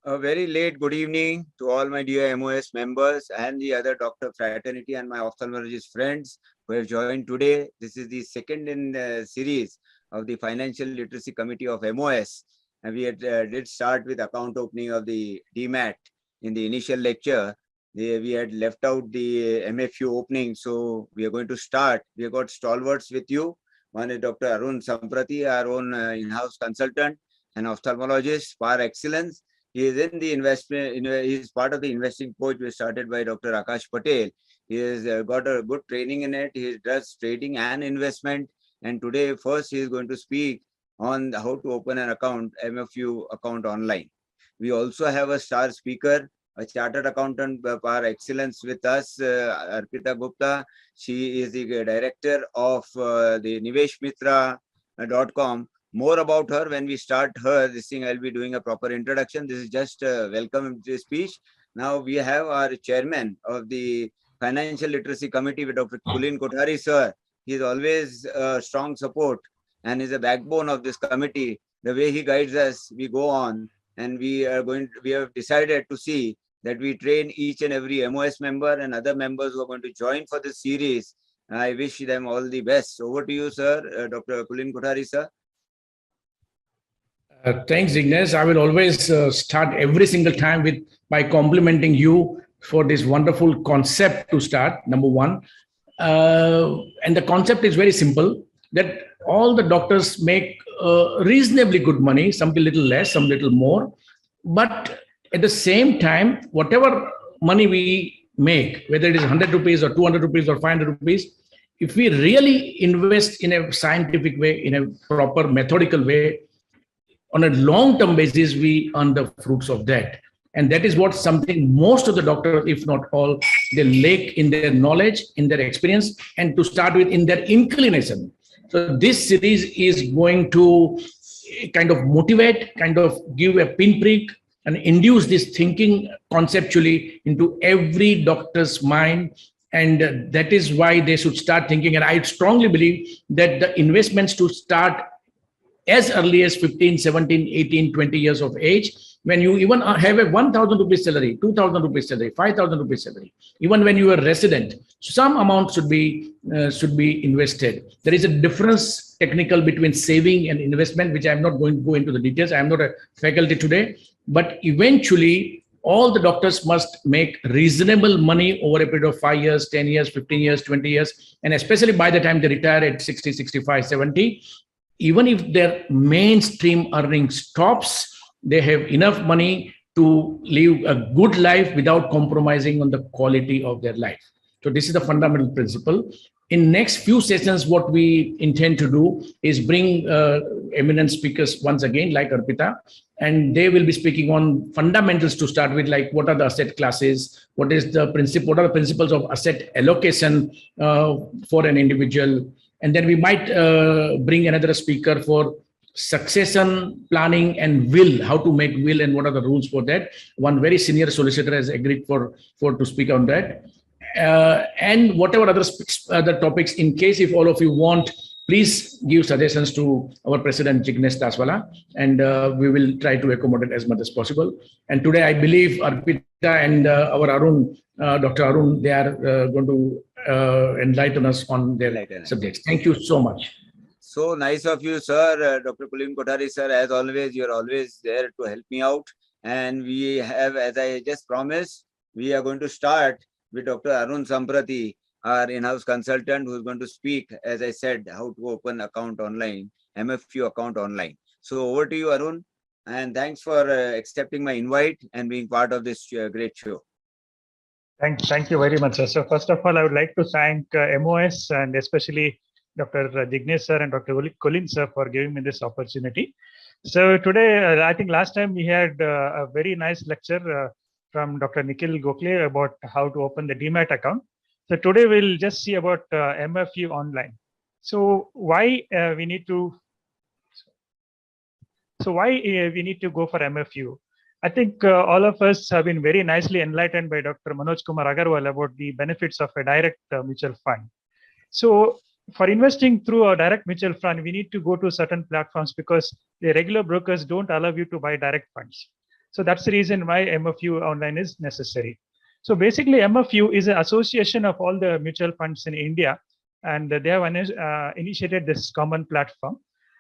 A very late good evening to all my dear MOS members and the other doctor fraternity and my ophthalmologist friends who have joined today. This is the second in the series of the Financial Literacy Committee of MOS. And we did start with account opening of the DMAT in the initial lecture. We had left out the MFU opening, so we are going to start. We have got stalwarts with you. One is Dr. Arun Samprati, our own in-house consultant and ophthalmologist par excellence. He is in the investment. He is part of the investing coach which started by Dr. Akash Patel. He has got a good training in it. He does trading and investment. And today, first, he is going to speak on how to open an account, MFU account online. We also have a star speaker, a chartered accountant par excellence with us, Arpita Gupta. She is the director of the niveshmitra.com. More about her when we start this thing. I'll be doing a proper introduction. This is just a welcome speech. Now we have our chairman of the Financial Literacy Committee with Dr. Kulin Kothari sir. He is always strong support and is a backbone of this committee. The way he guides us, we go on, and we have decided to see that we train each and every MOS member and other members who are going to join for this series. I wish them all the best. Over to you, sir, Dr. Kulin Kothari sir. Thanks, Ignesh. I will always start every single time by complimenting you for this wonderful concept to start, number one. And the concept is very simple, that all the doctors make reasonably good money, some a little less, some a little more. But at the same time, whatever money we make, whether it is 100 rupees or 200 rupees or 500 rupees, if we really invest in a scientific way, in a proper methodical way, on a long-term basis, we earn the fruits of that. And that is what something most of the doctors, if not all, they lack in their knowledge, in their experience, and to start with, in their inclination. So this series is going to kind of motivate, kind of give a pinprick and induce this thinking conceptually into every doctor's mind. And that is why they should start thinking. And I strongly believe that the investments to start as early as 15, 17, 18, 20 years of age, when you even have a 1,000 rupees salary, 2,000 rupees salary, 5,000 rupees salary, even when you are resident, some amount should be invested. There is a difference technical between saving and investment, which I'm not going to go into the details. I'm not a faculty today, but eventually all the doctors must make reasonable money over a period of 5 years, 10 years, 15 years, 20 years, and especially by the time they retire at 60, 65, 70, even if their mainstream earning stops, they have enough money to live a good life without compromising on the quality of their life. So this is the fundamental principle. In next few sessions, what we intend to do is bring eminent speakers once again, like Arpita, and they will be speaking on fundamentals to start with, like what are the asset classes, what are the principles of asset allocation for an individual. And then we might bring another speaker for succession planning and will, how to make will and what are the rules for that. One very senior solicitor has agreed to speak on that. And whatever other topics, in case if all of you want, please give suggestions to our president, Jignesh Daswala, and we will try to accommodate as much as possible. And today, I believe Arpita and our Arun, Dr. Arun, they are going to enlighten us on their subjects. Thank you so much. So nice of you, sir. Dr. Kulin Kothari, sir, as always, you're always there to help me out. And we have, as I just promised, we are going to start with Dr. Arun Samprati, our in-house consultant, who is going to speak, as I said, how to open account online, MFU account online. So over to you, Arun. And thanks for accepting my invite and being part of this great show. Thank you very much, sir. So first of all, I would like to thank MOS and especially Dr. Jignesh sir and Dr. Kulin sir for giving me this opportunity. So today, I think last time we had a very nice lecture from Dr. Nikhil Gokhale about how to open the DMAT account. So today we'll just see about MFU online. So why we need to go for MFU? I think all of us have been very nicely enlightened by Dr. Manoj Kumar Agarwal about the benefits of a direct mutual fund. So for investing through a direct mutual fund, we need to go to certain platforms because the regular brokers don't allow you to buy direct funds. So that's the reason why MFU Online is necessary. So basically, MFU is an association of all the mutual funds in India, and they have initiated this common platform.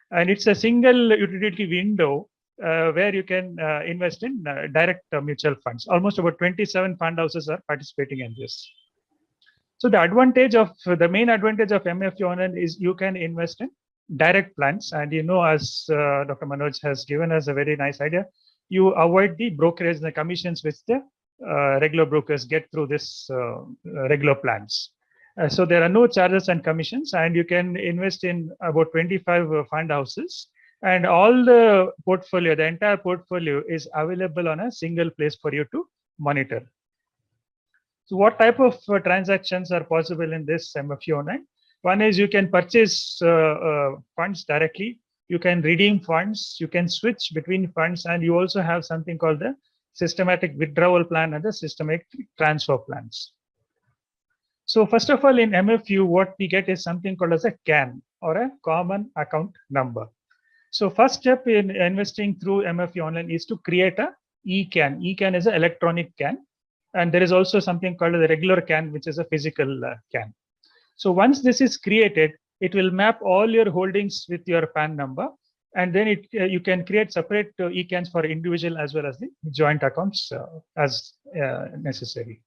And it's a single utility window where you can invest in direct mutual funds. Almost about 27 fund houses are participating in this. So the main advantage of MFU Online is you can invest in direct plans. And as Dr. Manoj has given us a very nice idea, you avoid the brokerage and the commissions which the regular brokers get through this regular plans. So there are no charges and commissions, and you can invest in about 25 fund houses, and all the entire portfolio is available on a single place for you to monitor. So what type of transactions are possible in this MFU Online? One is you can purchase funds directly, you can redeem funds, you can switch between funds, and you also have something called the systematic withdrawal plan and the systematic transfer plans. So first of all, in MFU, what we get is something called as a CAN, or a common account number. So first step in investing through MFU Online is to create a Ecan. Ecan is an electronic CAN. And there is also something called the regular CAN, which is a physical CAN. So once this is created, it will map all your holdings with your PAN number. And then you can create separate Ecans for individual as well as the joint accounts as necessary.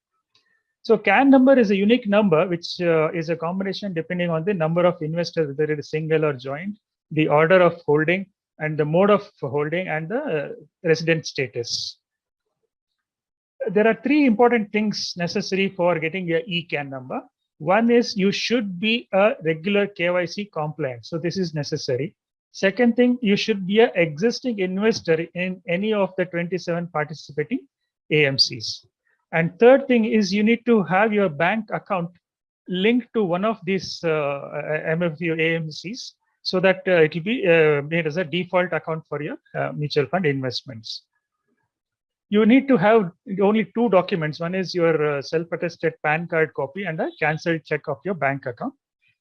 So CAN number is a unique number, which is a combination depending on the number of investors, whether it is single or joint, the order of holding, and the mode of holding, and the resident status. There are three important things necessary for getting a Ecan number. One is you should be a regular KYC compliant. So this is necessary. Second thing, you should be an existing investor in any of the 27 participating AMCs. And third thing is you need to have your bank account linked to one of these MFU AMCs so that it will be made as a default account for your mutual fund investments. You need to have only two documents. One is your self-attested PAN card copy and a cancelled check of your bank account.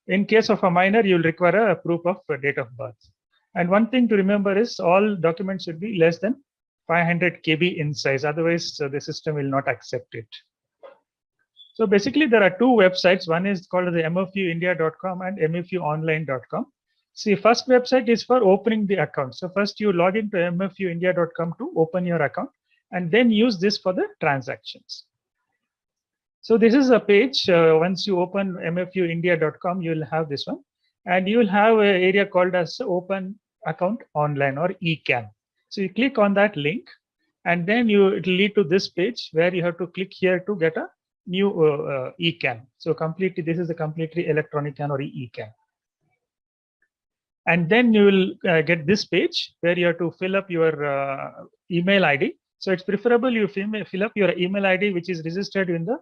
In case of a minor, you'll require a proof of date of birth. And one thing to remember is all documents should be less than 500 KB in size. Otherwise, the system will not accept it. So basically, there are two websites. One is called the mfuindia.com and mfuonline.com. See, first website is for opening the account. So first you log into mfuindia.com to open your account, and then use this for the transactions. So this is a page. Once you open mfuindia.com, you'll have this one, and you will have an area called as Open Account Online, or Ecan. So you click on that link, and then it will lead to this page where you have to click here to get a new Ecan. So completely, this is a completely electronic CAN or Ecan. And then you will get this page where you have to fill up your email ID. So it's preferable you fill up your email ID, which is registered in the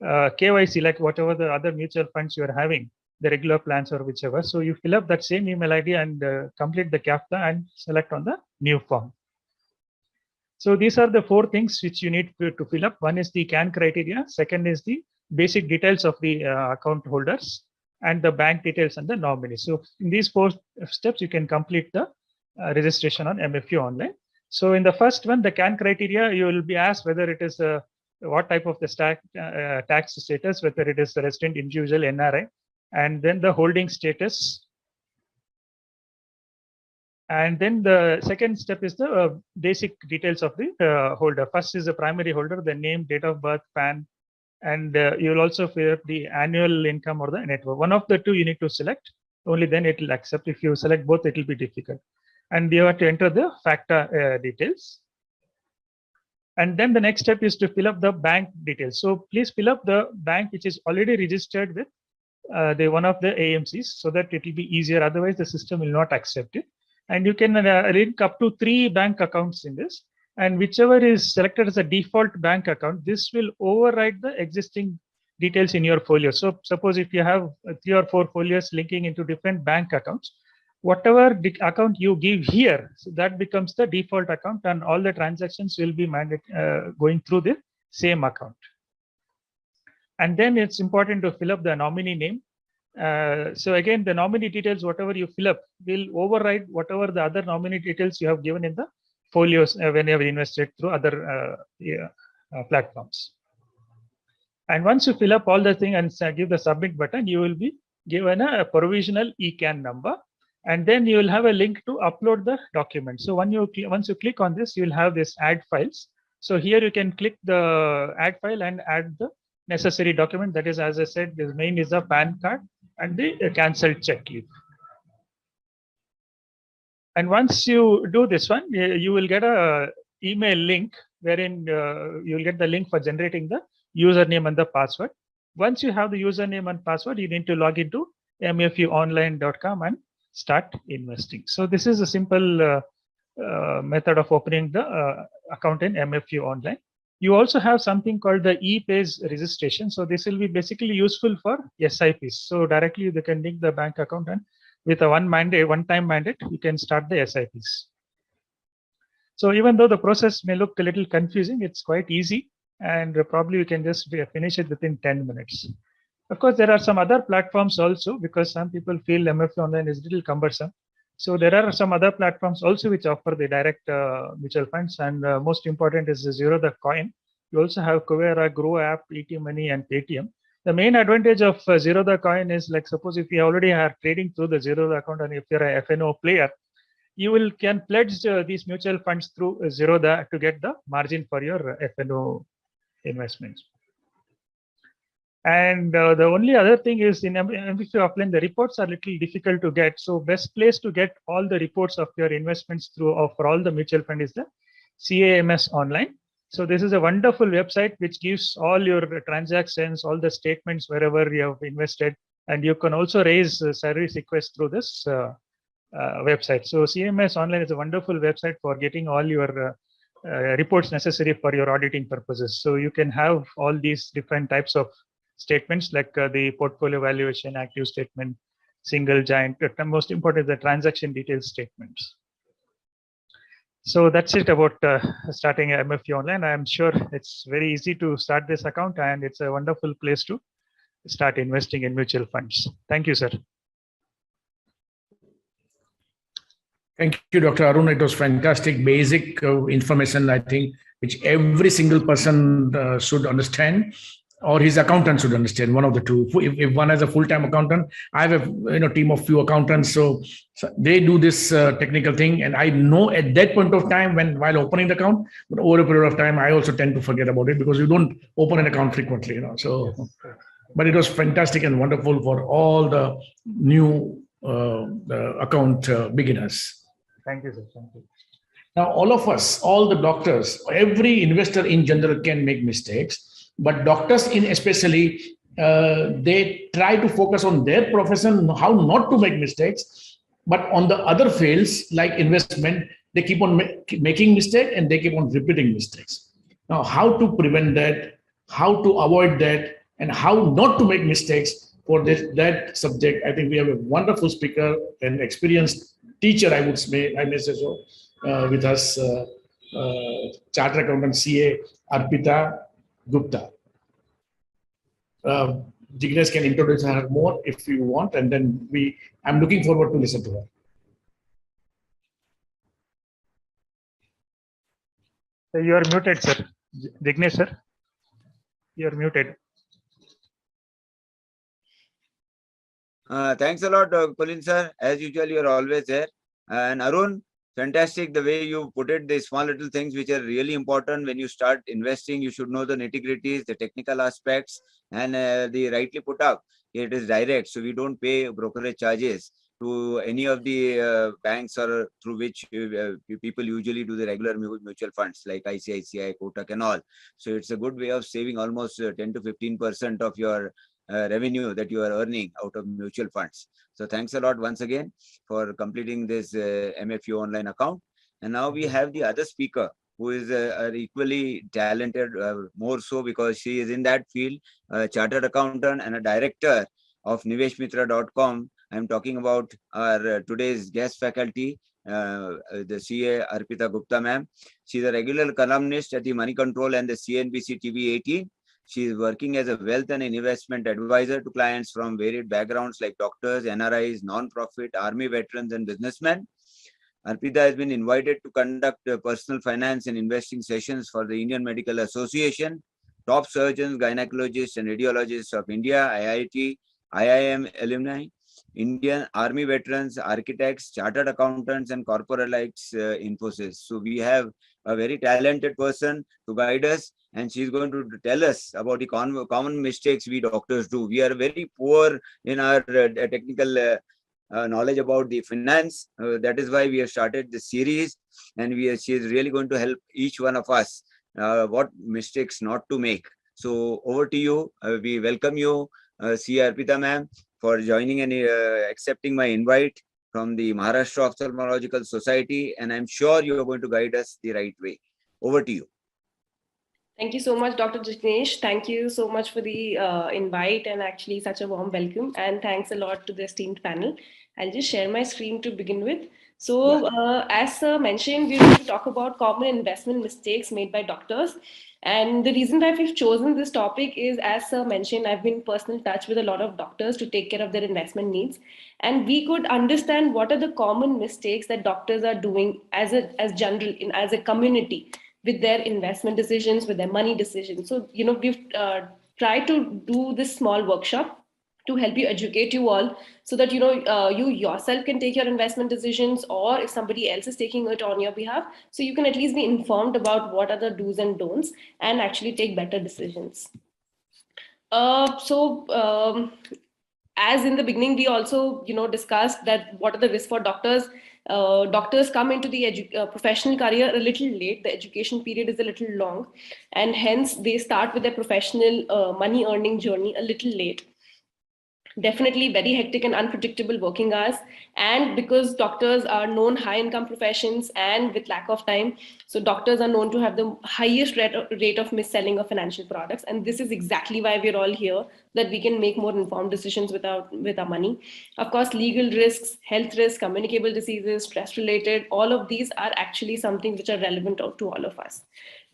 KYC, like whatever the other mutual funds you are having, the regular plans or whichever. So you fill up that same email ID and complete the CAPTCHA and select on the new form. So these are the four things which you need to fill up. One is the CAN criteria. Second is the basic details of the account holders and the bank details and the nominee. So in these four steps, you can complete the registration on MFU Online. So in the first one, the CAN criteria, you will be asked whether it is what type of the tax status, whether it is the resident, individual, NRI, and then the holding status. And then the second step is the basic details of the holder. First is the primary holder, the name, date of birth, PAN, and you will also fill up the annual income or the net worth. One of the two you need to select, only then it will accept. If you select both, it will be difficult. And you have to enter the FACTA details. And then the next step is to fill up the bank details. So please fill up the bank which is already registered with one of the AMCs, so that it will be easier. Otherwise, the system will not accept it. And you can link up to 3 bank accounts in this. And whichever is selected as a default bank account, this will override the existing details in your folio. So suppose if you have 3 or 4 folios linking into different bank accounts, whatever account you give here, so that becomes the default account, and all the transactions will be going through the same account. And then it's important to fill up the nominee name. So again, the nominee details, whatever you fill up, will override whatever the other nominee details you have given in the folios when you have invested through other platforms. And once you fill up all the thing and give the submit button, you will be given a provisional Ecan number, and then you will have a link to upload the document. So once you click on this, you will have this add files. So here you can click the add file and add the necessary document. That is, as I said, the main is the PAN card and the cancelled check leaf. And once you do this one, you will get a email link wherein you will get the link for generating the username and the password. Once you have the username and password, you need to log into mfuonline.com and start investing. So this is a simple method of opening the account in MFU Online. You also have something called the e-pays registration. So this will be basically useful for SIPs. So directly you can link the bank account, and with a one-time mandate, you can start the SIPs. So even though the process may look a little confusing, it's quite easy, and probably you can just finish it within 10 minutes. Of course, there are some other platforms also, because some people feel MF Online is a little cumbersome. So there are some other platforms also which offer the direct mutual funds, and most important is the Zero the Coin. You also have Kuvera, Grow App, ET Money, and Paytm. The main advantage of Zero the Coin is, like, suppose if you already are trading through the Zero the account, and if you're a FNO player, you can pledge these mutual funds through Zerodha to get the margin for your FNO investments. And the only other thing is, in MFU Offline, the reports are a little difficult to get. So best place to get all the reports of your investments through for all the mutual fund is the CAMS Online. So this is a wonderful website which gives all your transactions, all the statements wherever you have invested, and you can also raise service requests through this website. So CMS Online is a wonderful website for getting all your reports necessary for your auditing purposes. So you can have all these different types of statements, like the portfolio valuation, active statement, single giant. The most important is the transaction details statements. So that's it about starting MFU Online. I'm sure it's very easy to start this account, and it's a wonderful place to start investing in mutual funds. Thank you, sir. Thank you, Dr. Arun. It was fantastic, basic information, I think, which every single person should understand, or his accountant should understand, one of the two. If one has a full-time accountant, I have a team of few accountants, so they do this technical thing, and I know at that point of time while opening the account, but over a period of time, I also tend to forget about it, because you don't open an account frequently, So, but it was fantastic and wonderful for all the new account beginners. Thank you, sir. Thank you. Now, all of us, all the doctors, every investor in general can make mistakes. But doctors in especially, they try to focus on their profession, how not to make mistakes. But on the other fields, like investment, they keep on making mistakes, and they keep on repeating mistakes. Now, how to prevent that, how to avoid that, and how not to make mistakes for that subject, I think we have a wonderful speaker and experienced teacher, I may say so, with us, Chartered Accountant CA Arpita Gupta. Jignesh can introduce her more if you want, and then I'm looking forward to listen to her. So you are muted, sir. Jignesh, sir. You are muted. Thanks a lot, Colin sir. As usual, you're always there. And Arun, fantastic the way you put it, the small little things which are really important when you start investing. You should know the nitty-gritties, the technical aspects, and the rightly put up. It is direct, so we don't pay brokerage charges to any of the banks or through which people usually do the regular mutual funds like ICICI, Kotak and all. So it's a good way of saving almost 10 to 15% of your revenue that you are earning out of mutual funds. So thanks a lot once again for completing this MFU Online account. And now we have the other speaker who is equally talented, more so because she is in that field, a chartered accountant and a director of niveshmitra.com. I'm talking about our today's guest faculty, the CA Arpita Gupta ma'am. She's a regular columnist at the Money Control and the CNBC TV 18. She is working as a wealth and investment advisor to clients from varied backgrounds like doctors, NRIs, non-profit, army veterans, and businessmen. Arpita has been invited to conduct personal finance and investing sessions for the Indian Medical Association, top surgeons, gynecologists, and radiologists of India, IIT, IIM alumni, Indian Army veterans, architects, chartered accountants, and corporates Infosys. So we have a very talented person to guide us, and she's going to tell us about the common mistakes we doctors do. We are very poor in our technical knowledge about the finance. That is why we have started this series, and she is really going to help each one of us what mistakes not to make. So over to you. We welcome you, C. Arpita ma'am, for joining and accepting my invite from the Maharashtra Ophthalmological Society, and I'm sure you are going to guide us the right way. Over to you. Thank you so much, Dr. Jignesh. Thank you so much for the invite and actually such a warm welcome. And thanks a lot to the esteemed panel. I'll just share my screen to begin with. So as mentioned, we're going to talk about common investment mistakes made by doctors. And the reason that we've chosen this topic is, as Sir mentioned, I've been in personal touch with a lot of doctors to take care of their investment needs. And we could understand what are the common mistakes that doctors are doing as a community with their investment decisions, with their money decisions. So, we've tried to do this small workshop to help you educate you all so that, you yourself can take your investment decisions, or if somebody else is taking it on your behalf, so you can at least be informed about what are the do's and don'ts and actually take better decisions. As in the beginning, we also, discussed that what are the risks for doctors. Doctors come into the professional career a little late. The education period is a little long, and hence they start with their professional money earning journey a little late. Definitely very hectic and unpredictable working hours. And because doctors are known high income professions and with lack of time, so doctors are known to have the highest rate of mis-selling of financial products. And this is exactly why we're all here, that we can make more informed decisions with our money. Of course, legal risks, health risks, communicable diseases, stress related, all of these are actually something which are relevant to all of us.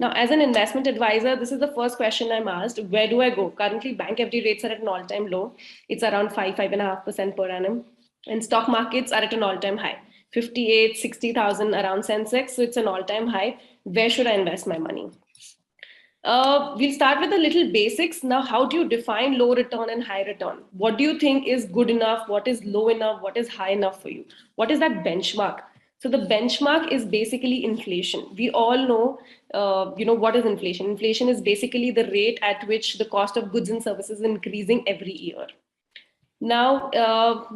Now, as an investment advisor, this is the first question I'm asked: where do I go? Currently, bank FD rates are at an all-time low. It's around 5.5% per annum. And stock markets are at an all-time high, 58, 60,000 around Sensex. So it's an all-time high. Where should I invest my money? We'll start with a little basics. Now, how do you define low return and high return? What do you think is good enough? What is low enough? What is high enough for you? What is that benchmark? So the benchmark is basically inflation. We all know, what is inflation? Inflation is basically the rate at which the cost of goods and services is increasing every year. Now,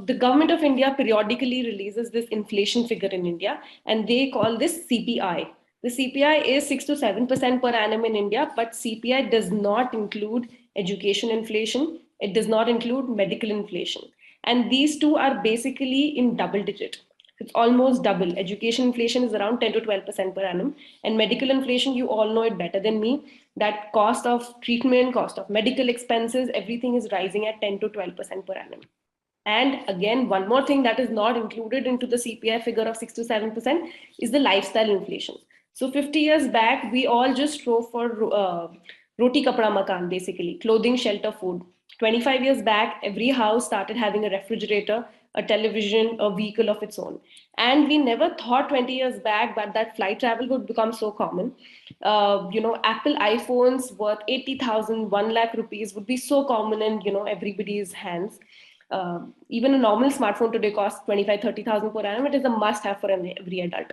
the government of India periodically releases this inflation figure in India, and they call this CPI. The CPI is 6 to 7% per annum in India, but CPI does not include education inflation. It does not include medical inflation. And these two are basically in double digit. It's almost double. Education inflation is around 10 to 12% per annum. And medical inflation, you all know it better than me, that cost of treatment, cost of medical expenses, everything is rising at 10 to 12% per annum. And again, one more thing that is not included into the CPI figure of 6 to 7% is the lifestyle inflation. So 50 years back, we all just strove for roti kapda makan, basically, clothing, shelter, food. 25 years back, every house started having a refrigerator, a television, a vehicle of its own. And we never thought 20 years back that flight travel would become so common. Apple iPhones worth 80,000, 1 lakh rupees would be so common in, everybody's hands. Even a normal smartphone today costs 25, 30,000 per annum. It is a must have for every adult.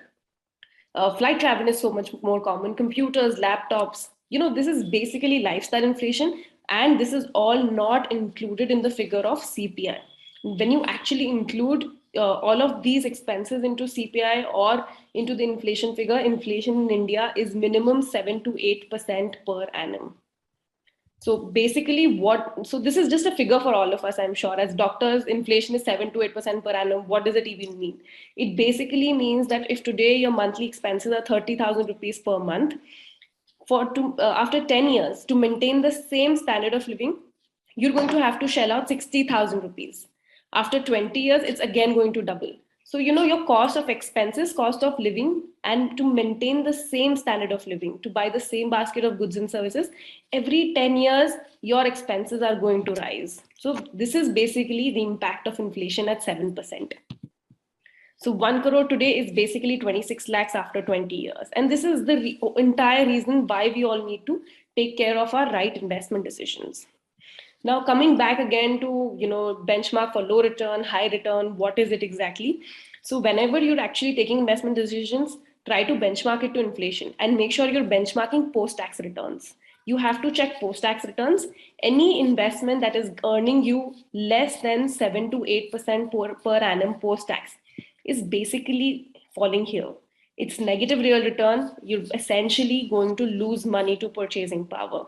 Flight travel is so much more common. Computers, laptops, this is basically lifestyle inflation. And this is all not included in the figure of CPI. When you actually include all of these expenses into CPI or into the inflation figure, inflation in India is minimum 7 to 8% per annum. So basically so this is just a figure for all of us, I'm sure. As doctors, inflation is 7 to 8% per annum. What does it even mean? It basically means that if today your monthly expenses are 30,000 rupees per month, after 10 years, to maintain the same standard of living, you're going to have to shell out 60,000 rupees. After 20 years, it's again going to double. So, your cost of expenses, cost of living, and to maintain the same standard of living, to buy the same basket of goods and services, every 10 years, your expenses are going to rise. So this is basically the impact of inflation at 7%. So 1 crore today is basically 26 lakhs after 20 years. And this is the entire reason why we all need to take care of our right investment decisions. Now, coming back again to, benchmark for low return, high return, what is it exactly? So whenever you're actually taking investment decisions, try to benchmark it to inflation and make sure you're benchmarking post-tax returns. You have to check post-tax returns. Any investment that is earning you less than 7 to 8% per annum post-tax is basically falling here. It's negative real return. You're essentially going to lose money to purchasing power.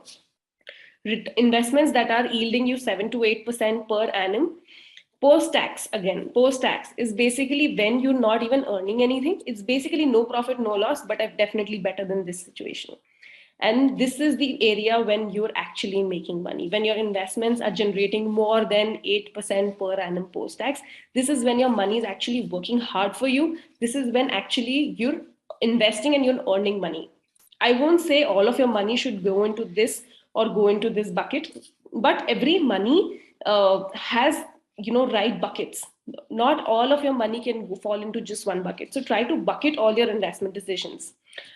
Investments that are yielding you 7 to 8% per annum post-tax is basically when you're not even earning anything. It's basically no profit, no loss, but I'm definitely better than this situation. And this is the area when you're actually making money, when your investments are generating more than 8% per annum post-tax. This is when your money is actually working hard for you. This is when actually you're investing and you're earning money. I won't say all of your money should go into this or go into this bucket, but every money has right buckets. Not all of your money can fall into just one bucket. So try to bucket all your investment decisions.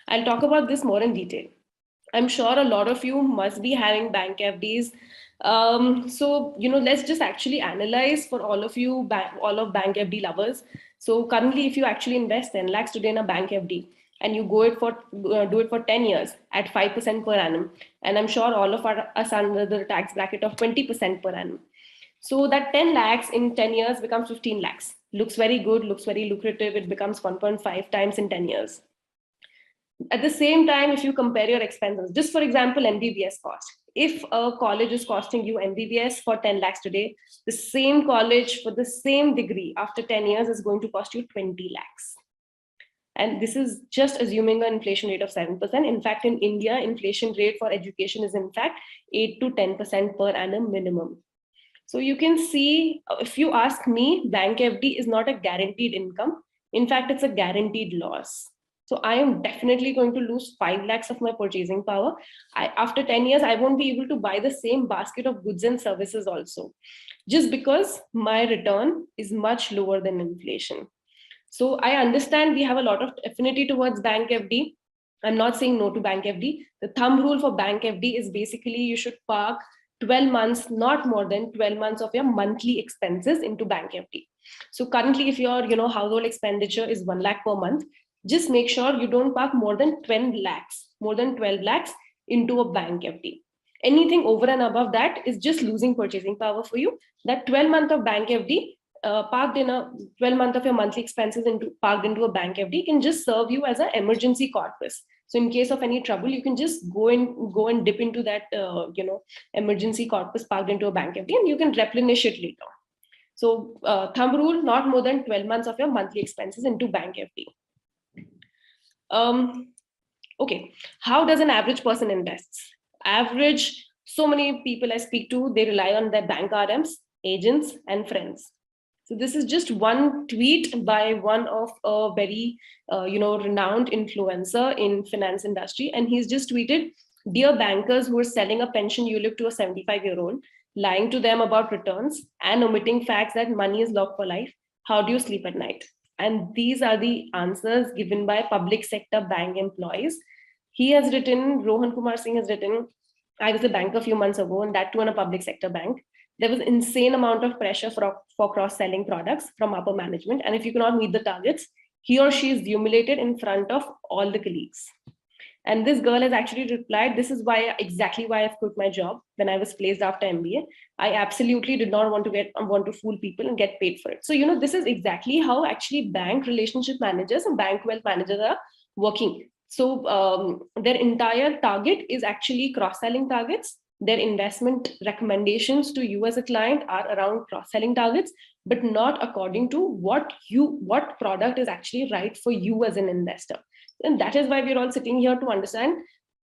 I'll talk about this more in detail. I'm sure a lot of you must be having bank FDs. So let's just actually analyze for all of you, all of bank FD lovers. So currently, if you actually invest 10 lakhs today in a bank FD, and you do it for 10 years at 5% per annum, and I'm sure all of us are under the tax bracket of 20% per annum. So that 10 lakhs in 10 years becomes 15 lakhs. Looks very good, looks very lucrative. It becomes 1.5 times in 10 years. At the same time, if you compare your expenses, just for example, MBBS cost. If a college is costing you MBBS for 10 lakhs today, the same college for the same degree after 10 years is going to cost you 20 lakhs. And this is just assuming an inflation rate of 7%. In fact, in India, inflation rate for education is in fact 8 to 10% per annum minimum. So you can see, if you ask me, bank FD is not a guaranteed income. In fact, it's a guaranteed loss. So I am definitely going to lose 5 lakhs of my purchasing power. After 10 years, I won't be able to buy the same basket of goods and services also, just because my return is much lower than inflation. So I understand we have a lot of affinity towards bank FD. I'm not saying no to bank FD. The thumb rule for bank FD is basically you should park 12 months, not more than 12 months of your monthly expenses into bank FD. So currently, if your household expenditure is 1 lakh per month, just make sure you don't park more than 12 lakhs into a bank FD. Anything over and above that is just losing purchasing power for you. That 12 month of bank FD parked in a 12 month of your monthly expenses parked into a bank FD can just serve you as an emergency corpus. So in case of any trouble, you can just go and dip into that emergency corpus parked into a bank FD, and you can replenish it later. So thumb rule, not more than 12 months of your monthly expenses into bank FD. Okay, how does an average person invest? So many people I speak to, they rely on their bank RMs, agents, and friends. So this is just one tweet by one of a very renowned influencer in finance industry, and he's just tweeted, "Dear bankers who are selling a pension ULIP to a 75-year-old, lying to them about returns and omitting facts that money is locked for life, how do you sleep at night?" And these are the answers given by public sector bank employees. He has written, Rohan Kumar Singh has written, "I was a banker a few months ago, and that too in a public sector bank. There was insane amount of pressure for cross-selling products from upper management. And if you cannot meet the targets, he or she is humiliated in front of all the colleagues." And this girl has actually replied, "This is exactly why I've quit my job when I was placed after MBA. I absolutely did not want to fool people and get paid for it." So, this is exactly how actually bank relationship managers and bank wealth managers are working. So their entire target is actually cross-selling targets. Their investment recommendations to you as a client are around cross-selling targets, but not according to what product is actually right for you as an investor. And that is why we're all sitting here to understand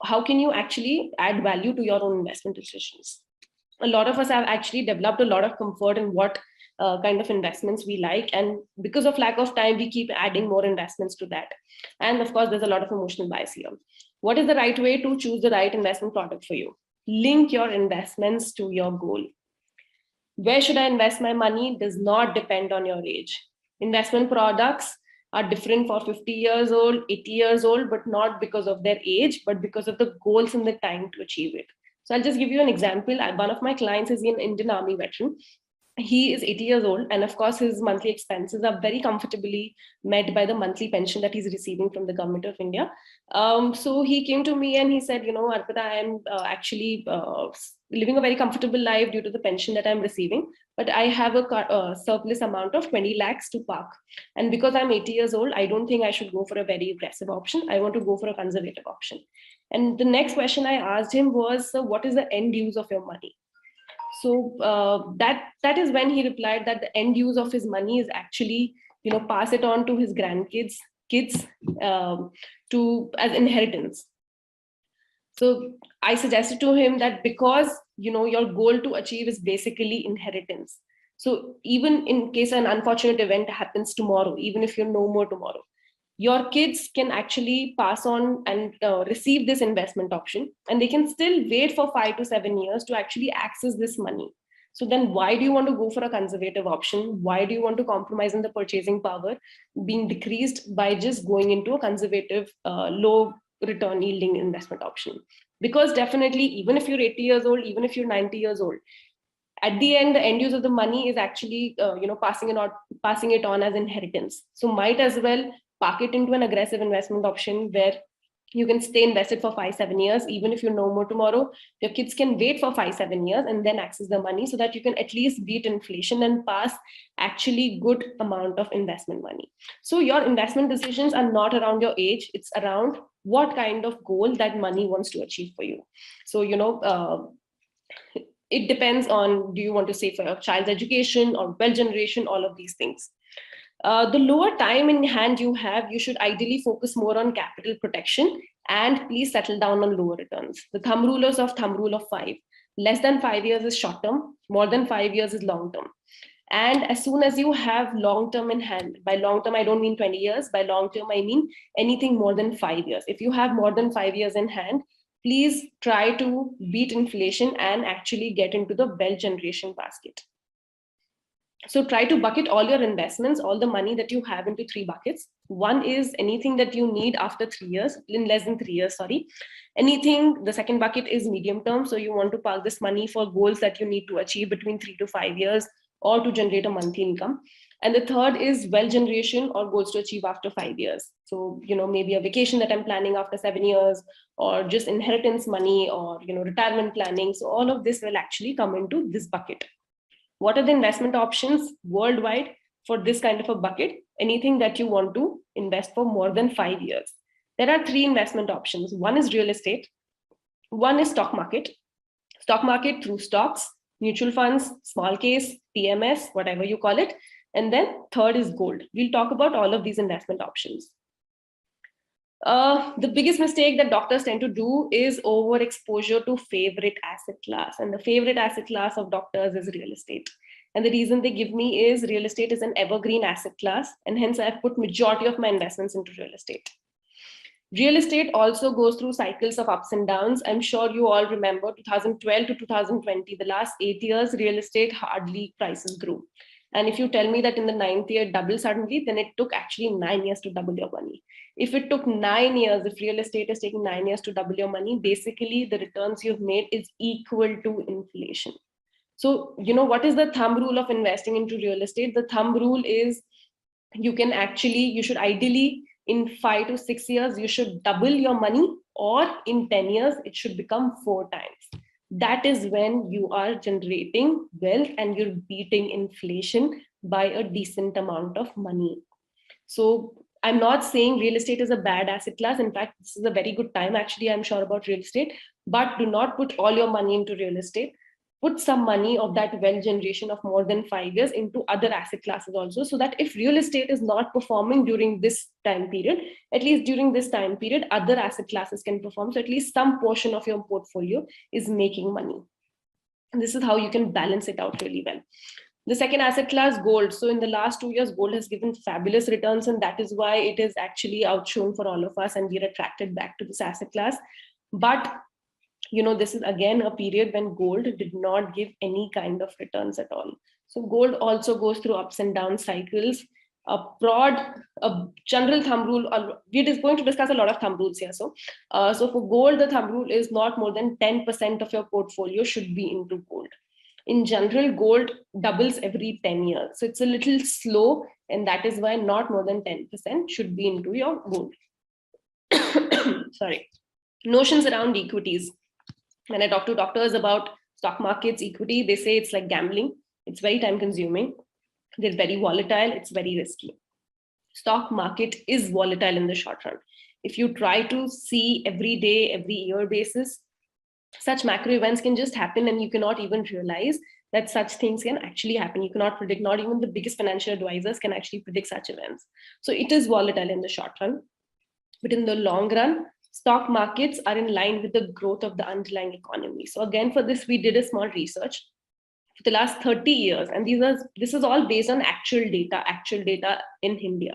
how can you actually add value to your own investment decisions. A lot of us have actually developed a lot of comfort in what kind of investments we like, and because of lack of time, we keep adding more investments to that. And of course, there's a lot of emotional bias here. What is the right way to choose the right investment product for you? Link your investments to your goal. Where should I invest my money does not depend on your age. Investment products are different for 50 years old, 80 years old, but not because of their age, but because of the goals and the time to achieve it. So I'll just give you an example. One of my clients is an Indian Army veteran. He is 80 years old, and of course his monthly expenses are very comfortably met by the monthly pension that he's receiving from the government of India. So he came to me and he said, Arpita, I am actually living a very comfortable life due to the pension that I'm receiving, but I have a surplus amount of 20 lakhs to park, and because I'm 80 years old, I don't think I should go for a very aggressive option. I want to go for a conservative option. And the next question I asked him was, what is the end use of your money? So that is when he replied that the end use of his money is actually, pass it on to his grandkids, kids, to as inheritance. So I suggested to him that because your goal to achieve is basically inheritance. So even in case an unfortunate event happens tomorrow, even if you're no more tomorrow, your kids can actually pass on and receive this investment option, and they can still wait for 5 to 7 years to actually access this money. So then why do you want to go for a conservative option? Why do you want to compromise on the purchasing power being decreased by just going into a conservative, low return yielding investment option? Because definitely, even if you're 80 years old, even if you're 90 years old, at the end, the end use of the money is actually, passing it on as inheritance. So might as well park it into an aggressive investment option where you can stay invested for 5-7 years. Even if you're no more tomorrow, your kids can wait for 5-7 years and then access the money, so that you can at least beat inflation and pass actually good amount of investment money. So your investment decisions are not around your age, it's around what kind of goal that money wants to achieve for you. So it depends on, do you want to save for your child's education or wealth generation, all of these things. The lower time in hand you have, you should ideally focus more on capital protection, and please settle down on lower returns. The thumb rule of 5. Less than 5 years is short term, more than 5 years is long term. And as soon as you have long term in hand, by long term I don't mean 20 years, by long term I mean anything more than 5 years. If you have more than 5 years in hand, please try to beat inflation and actually get into the wealth generation basket. So try to bucket all your investments, all the money that you have, into 3 buckets. One is anything that you need after 3 years, in less than 3 years, sorry. Anything, the second bucket is medium term. So you want to park this money for goals that you need to achieve between 3 to 5 years or to generate a monthly income. And the third is wealth generation or goals to achieve after 5 years. So, maybe a vacation that I'm planning after 7 years, or just inheritance money, or, retirement planning. So all of this will actually come into this bucket. What are the investment options worldwide for this kind of a bucket? Anything that you want to invest for more than 5 years. There are 3 investment options. One is real estate. One is stock market through stocks, mutual funds, small case, PMS, whatever you call it. And then third is gold. We'll talk about all of these investment options. The biggest mistake that doctors tend to do is overexposure to favorite asset class. And the favorite asset class of doctors is real estate. And the reason they give me is real estate is an evergreen asset class. And hence I've put majority of my investments into real estate. Real estate also goes through cycles of ups and downs. I'm sure you all remember 2012 to 2020, the last 8 years, real estate hardly prices grew. And if you tell me that in the 9th year double suddenly, then it took actually 9 years to double your money. If it took 9 years, if real estate is taking 9 years to double your money, basically the returns you've made is equal to inflation. So, what is the thumb rule of investing into real estate? The thumb rule is you should ideally in 5 to 6 years, you should double your money, or in 10 years, it should become 4 times. That is when you are generating wealth and you're beating inflation by a decent amount of money. So I'm not saying real estate is a bad asset class. In fact, this is a very good time, actually, I'm sure, about real estate. But do not put all your money into real estate. Put some money of that wealth generation of more than 5 years into other asset classes also, so that if real estate is not performing during this time period, at least during this time period, other asset classes can perform. So at least some portion of your portfolio is making money. And this is how you can balance it out really well. The second asset class, gold. So in the last 2 years, gold has given fabulous returns, and that is why it is actually outshone for all of us, and we're attracted back to this asset class. But this is again a period when gold did not give any kind of returns at all. So gold also goes through ups and down cycles. A general thumb rule, we're going to discuss a lot of thumb rules here. So for gold, the thumb rule is not more than 10% of your portfolio should be into gold. In general, gold doubles every 10 years. So it's a little slow, and that is why not more than 10% should be into your gold. Sorry. Notions around equities. When I talk to doctors about stock markets, equity, they say it's like gambling. It's very time consuming. They're very volatile. It's very risky. Stock market is volatile in the short run. If you try to see every day, every year basis, such macro events can just happen, and you cannot even realize that such things can actually happen. You cannot predict, not even the biggest financial advisors can actually predict such events. So it is volatile in the short run. But in the long run, stock markets are in line with the growth of the underlying economy. So again, for this, we did a small research for the last 30 years. And this is all based on actual data in India.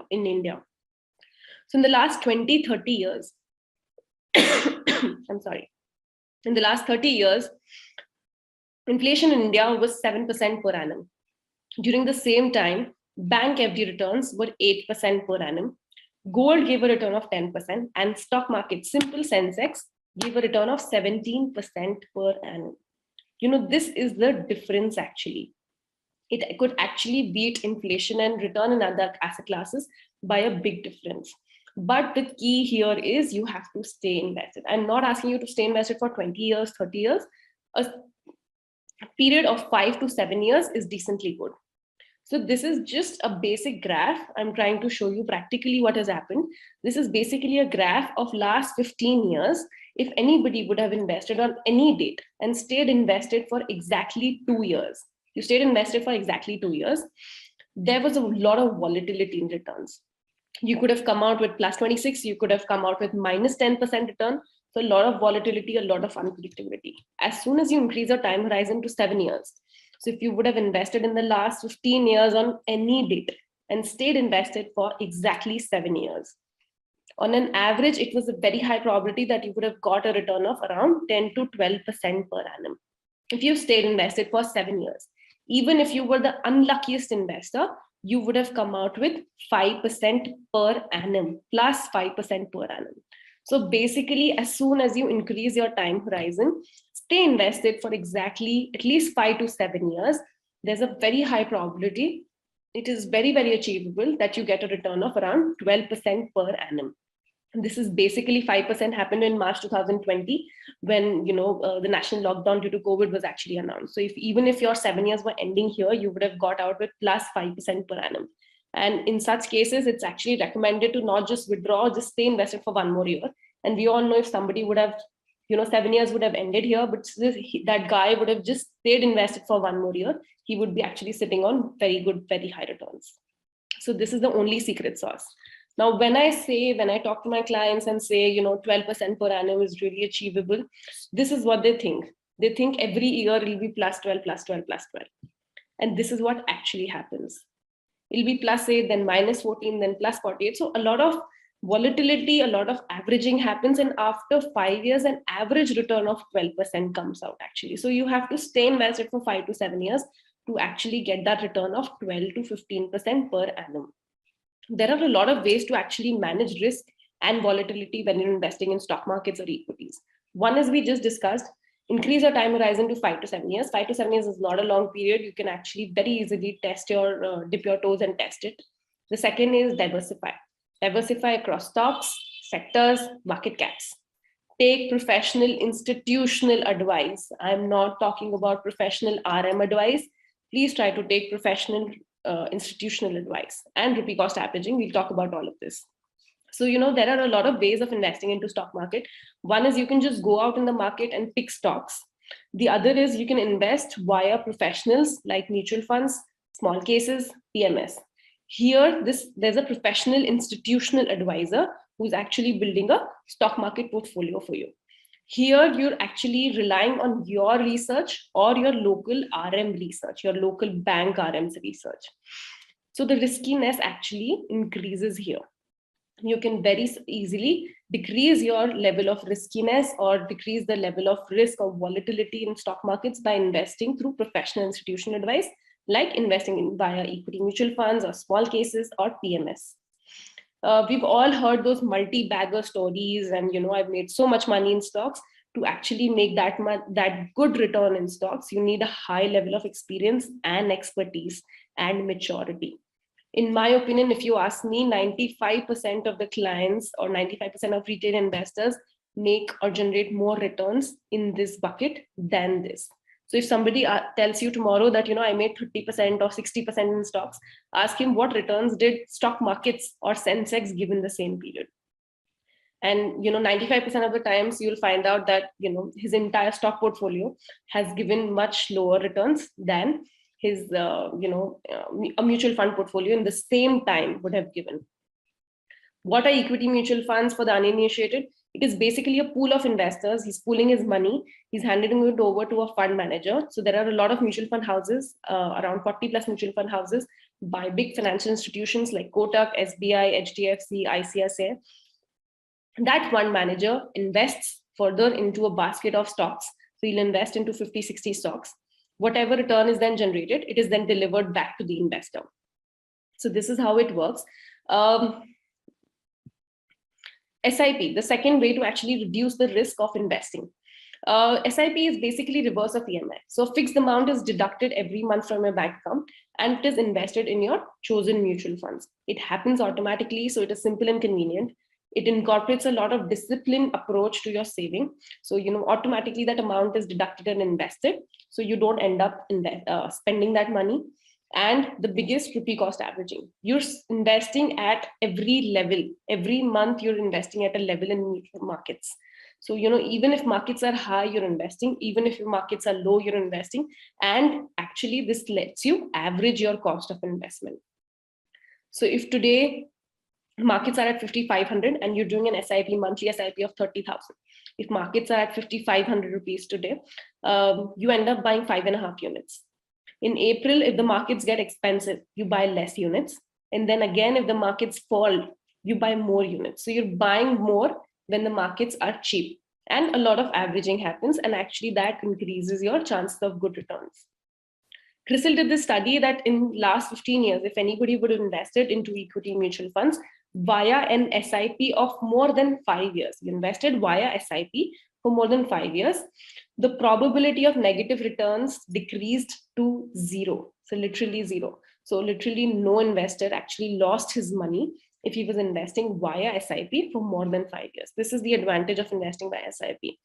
So in the last 20, 30 years, I'm sorry. In the last 30 years, inflation in India was 7% per annum. During the same time, bank FD returns were 8% per annum. Gold gave a return of 10%, and stock market, simple Sensex, gave a return of 17% per annum. This is the difference actually. It could actually beat inflation and return in other asset classes by a big difference. But the key here is you have to stay invested. I'm not asking you to stay invested for 20 years, 30 years. A period of 5 to 7 years is decently good. So this is just a basic graph. I'm trying to show you practically what has happened. This is basically a graph of last 15 years. If anybody would have invested on any date and stayed invested for exactly 2 years, you stayed invested for exactly 2 years, there was a lot of volatility in returns. You could have come out with plus 26, you could have come out with minus 10% return. So a lot of volatility, a lot of unpredictability. As soon as you increase your time horizon to 7 years, so if you would have invested in the last 15 years on any date and stayed invested for exactly 7 years, on an average, it was a very high probability that you would have got a return of around 10 to 12% per annum. If you stayed invested for 7 years, even if you were the unluckiest investor, you would have come out with 5% per annum, plus 5% per annum. So basically, as soon as you increase your time horizon, stay invested for exactly at least 5 to 7 years, there's a very high probability, it is very, very achievable that you get a return of around 12% per annum. And this is basically 5% happened in March 2020 when the national lockdown due to COVID was actually announced. So even if your 7 years were ending here, you would have got out with plus 5% per annum. And in such cases, it's actually recommended to not just withdraw, just stay invested for 1 more year. And we all know if somebody would have, 7 years would have ended here, but that guy would have just stayed invested for 1 more year, he would be actually sitting on very good, very high returns. So this is the only secret sauce. Now, when I talk to my clients and say, 12% per annum is really achievable, this is what they think. They think every year it'll be plus 12, plus 12, plus 12. And this is what actually happens. It'll be plus 8, then minus 14, then plus 48. So a lot of volatility, a lot of averaging happens. And after 5 years, an average return of 12% comes out actually. So you have to stay invested for 5 to 7 years to actually get that return of 12 to 15% per annum. There are a lot of ways to actually manage risk and volatility when you're investing in stock markets or equities. One is we just discussed, increase your time horizon to 5 to 7 years. 5 to 7 years is not a long period. You can actually very easily dip your toes and test it. The second is diversify. Diversify across stocks, sectors, market caps. Take professional institutional advice. I'm not talking about professional RM advice. Please try to take professional institutional advice and rupee cost averaging. We'll talk about all of this. So, there are a lot of ways of investing into stock market. One is you can just go out in the market and pick stocks. The other is you can invest via professionals like mutual funds, small cases, PMS. Here, there's a professional institutional advisor who's actually building a stock market portfolio for you. Here, you're actually relying on your research or your local RM research, your local bank RM's research. So the riskiness actually increases here. You can very easily decrease your level of riskiness or decrease the level of risk or volatility in stock markets by investing through professional institutional advice like investing in via equity mutual funds or small cases or PMS. We've all heard those multi-bagger stories, and I've made so much money in stocks. To actually make that good return in stocks, you need a high level of experience and expertise and maturity. In my opinion, if you ask me, 95% of the clients or 95% of retail investors make or generate more returns in this bucket than this. So if somebody tells you tomorrow that, I made 30% or 60% in stocks, ask him what returns did stock markets or Sensex give in the same period. And 95% of the times you'll find out that his entire stock portfolio has given much lower returns than his a mutual fund portfolio in the same time would have given. What are equity mutual funds for the uninitiated? It is basically a pool of investors. He's pooling his money. He's handing it over to a fund manager. So there are a lot of mutual fund houses, around 40 plus mutual fund houses by big financial institutions like Kotak, SBI, HDFC, ICICI. That fund manager invests further into a basket of stocks. So he'll invest into 50, 60 stocks. Whatever return is then generated, it is then delivered back to the investor. So this is how it works. SIP, the second way to actually reduce the risk of investing. SIP is basically reverse of EMI. So a fixed amount is deducted every month from your bank account and it is invested in your chosen mutual funds. It happens automatically, so it is simple and convenient. It incorporates a lot of disciplined approach to your saving. So, automatically that amount is deducted and invested. So you don't end up spending that money. And the biggest rupee cost averaging. You're investing at every level. Every month you're investing at a level in mutual markets. So, even if markets are high, you're investing. Even if your markets are low, you're investing. And actually this lets you average your cost of investment. So if today markets are at 5,500 and you're doing an SIP, monthly SIP of 30,000. If markets are at 5,500 rupees today, you end up buying 5.5 units. In April, if the markets get expensive, you buy less units. And then again, if the markets fall, you buy more units. So you're buying more when the markets are cheap. And a lot of averaging happens. And actually that increases your chances of good returns. CRISIL did this study that in last 15 years, if anybody would have invested into equity mutual funds via an SIP of more than 5 years, you invested via SIP for more than 5 years, the probability of negative returns decreased to 0. So literally 0. So literally no investor actually lost his money if he was investing via SIP for more than 5 years. This is the advantage of investing by SIP.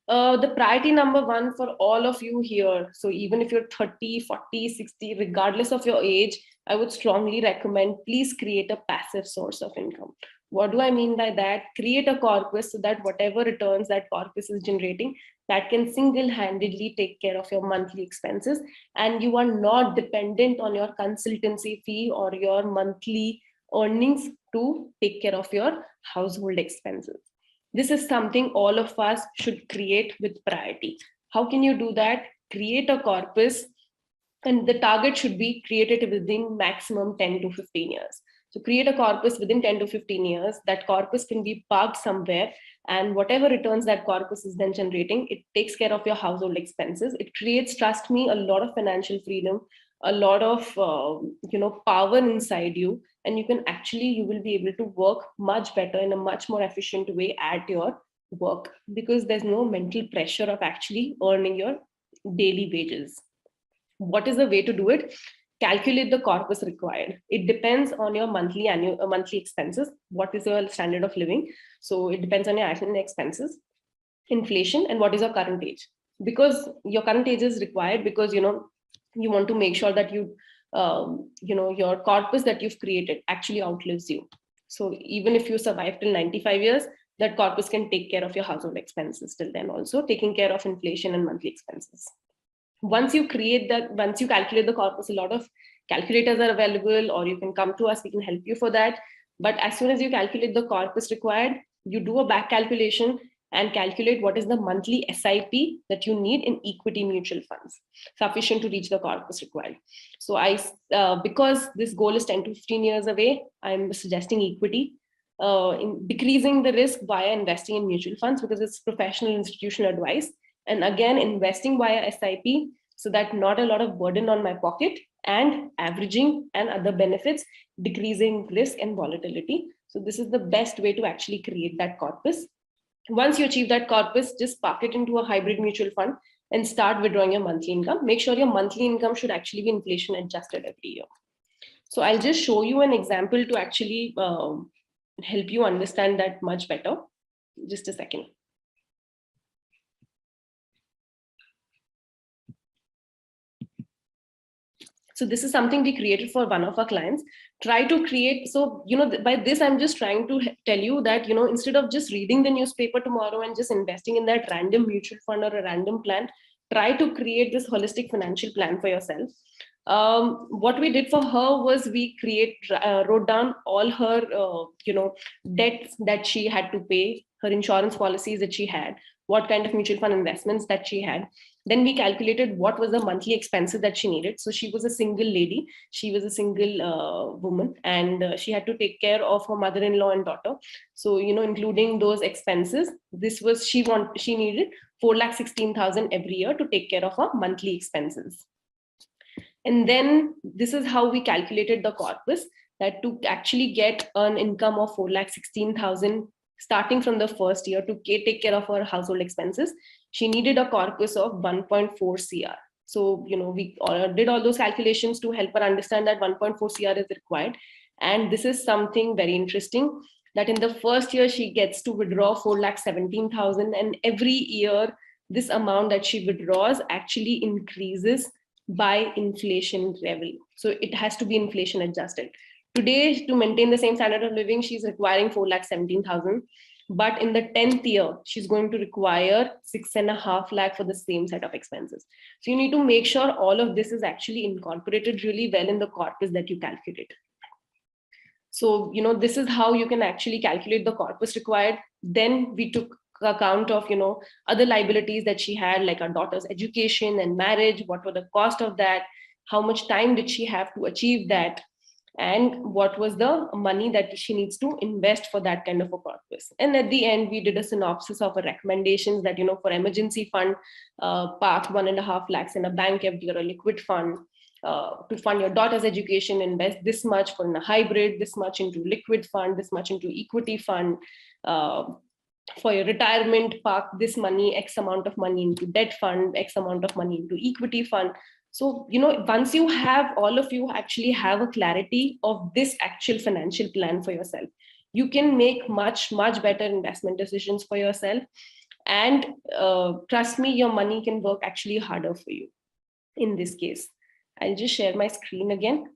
The priority number one for all of you here, so even if you're 30, 40, 60, regardless of your age, I would strongly recommend, please create a passive source of income. What do I mean by that? Create a corpus so that whatever returns that corpus is generating, that can single-handedly take care of your monthly expenses, and you are not dependent on your consultancy fee or your monthly earnings to take care of your household expenses. This is something all of us should create with priority. How can you do that? Create a corpus, and the target should be created within maximum 10 to 15 years. So create a corpus within 10 to 15 years. That corpus can be parked somewhere, and whatever returns that corpus is then generating, it takes care of your household expenses. It creates, trust me, a lot of financial freedom, a lot of power inside you, and you will be able to work much better in a much more efficient way at your work, because there's no mental pressure of actually earning your daily wages. What is the way to do it? Calculate the corpus required. It depends on your monthly expenses. What is your standard of living? So it depends on your annual expenses, inflation, and what is your current age. Because your current age is required because you want to make sure that your corpus that you've created actually outlives you. So even if you survive till 95 years, that corpus can take care of your household expenses till then, also taking care of inflation and monthly expenses. Once you calculate the corpus, a lot of calculators are available, or you can come to us, we can help you for that. But as soon as you calculate the corpus required, you do a back calculation and calculate what is the monthly SIP that you need in equity mutual funds, sufficient to reach the corpus required. So because this goal is 10 to 15 years away, I'm suggesting equity, in decreasing the risk via investing in mutual funds, because it's professional institutional advice. And again, investing via SIP so that not a lot of burden on my pocket, and averaging and other benefits, decreasing risk and volatility. So this is the best way to actually create that corpus. Once you achieve that corpus, just park it into a hybrid mutual fund and start withdrawing your monthly income. Make sure your monthly income should actually be inflation adjusted every year. So I'll just show you an example to actually help you understand that much better. Just a second. So this is something we created for one of our clients. Try to create, so, by this, I'm just trying to tell you that, instead of just reading the newspaper tomorrow and just investing in that random mutual fund or a random plan, try to create this holistic financial plan for yourself. What we did for her was we wrote down all her, debts that she had to pay, her insurance policies that she had, what kind of mutual fund investments that she had. Then we calculated what was the monthly expenses that she needed. So she was a single lady, she was a single woman, and she had to take care of her mother-in-law and daughter. So, including those expenses, she needed 4,16,000 every year to take care of her monthly expenses. And then this is how we calculated the corpus, that to actually get an income of 4,16,000 starting from the first year to take care of her household expenses, she needed a corpus of 1.4 CR. So, we did all those calculations to help her understand that 1.4 CR is required. And this is something very interesting, that in the first year, she gets to withdraw 4,17,000. And every year, this amount that she withdraws actually increases by inflation level. So it has to be inflation adjusted. Today, to maintain the same standard of living, she's requiring 4,17,000. But in the 10th year, she's going to require 6.5 lakh for the same set of expenses. So you need to make sure all of this is actually incorporated really well in the corpus that you calculate. So, this is how you can actually calculate the corpus required. Then we took account of, other liabilities that she had, like her daughter's education and marriage. What were the cost of that? How much time did she have to achieve that? And what was the money that she needs to invest for that kind of a corpus. And at the end, we did a synopsis of her recommendations that, for emergency fund, park 1.5 lakhs in a bank FD or a liquid fund. To fund your daughter's education, invest this much for a hybrid, this much into liquid fund, this much into equity fund. For your retirement, park this money, X amount of money into debt fund, X amount of money into equity fund. So, once you have, all of you actually have a clarity of this actual financial plan for yourself, you can make much, much better investment decisions for yourself. And trust me, your money can work actually harder for you in this case. I'll just share my screen again.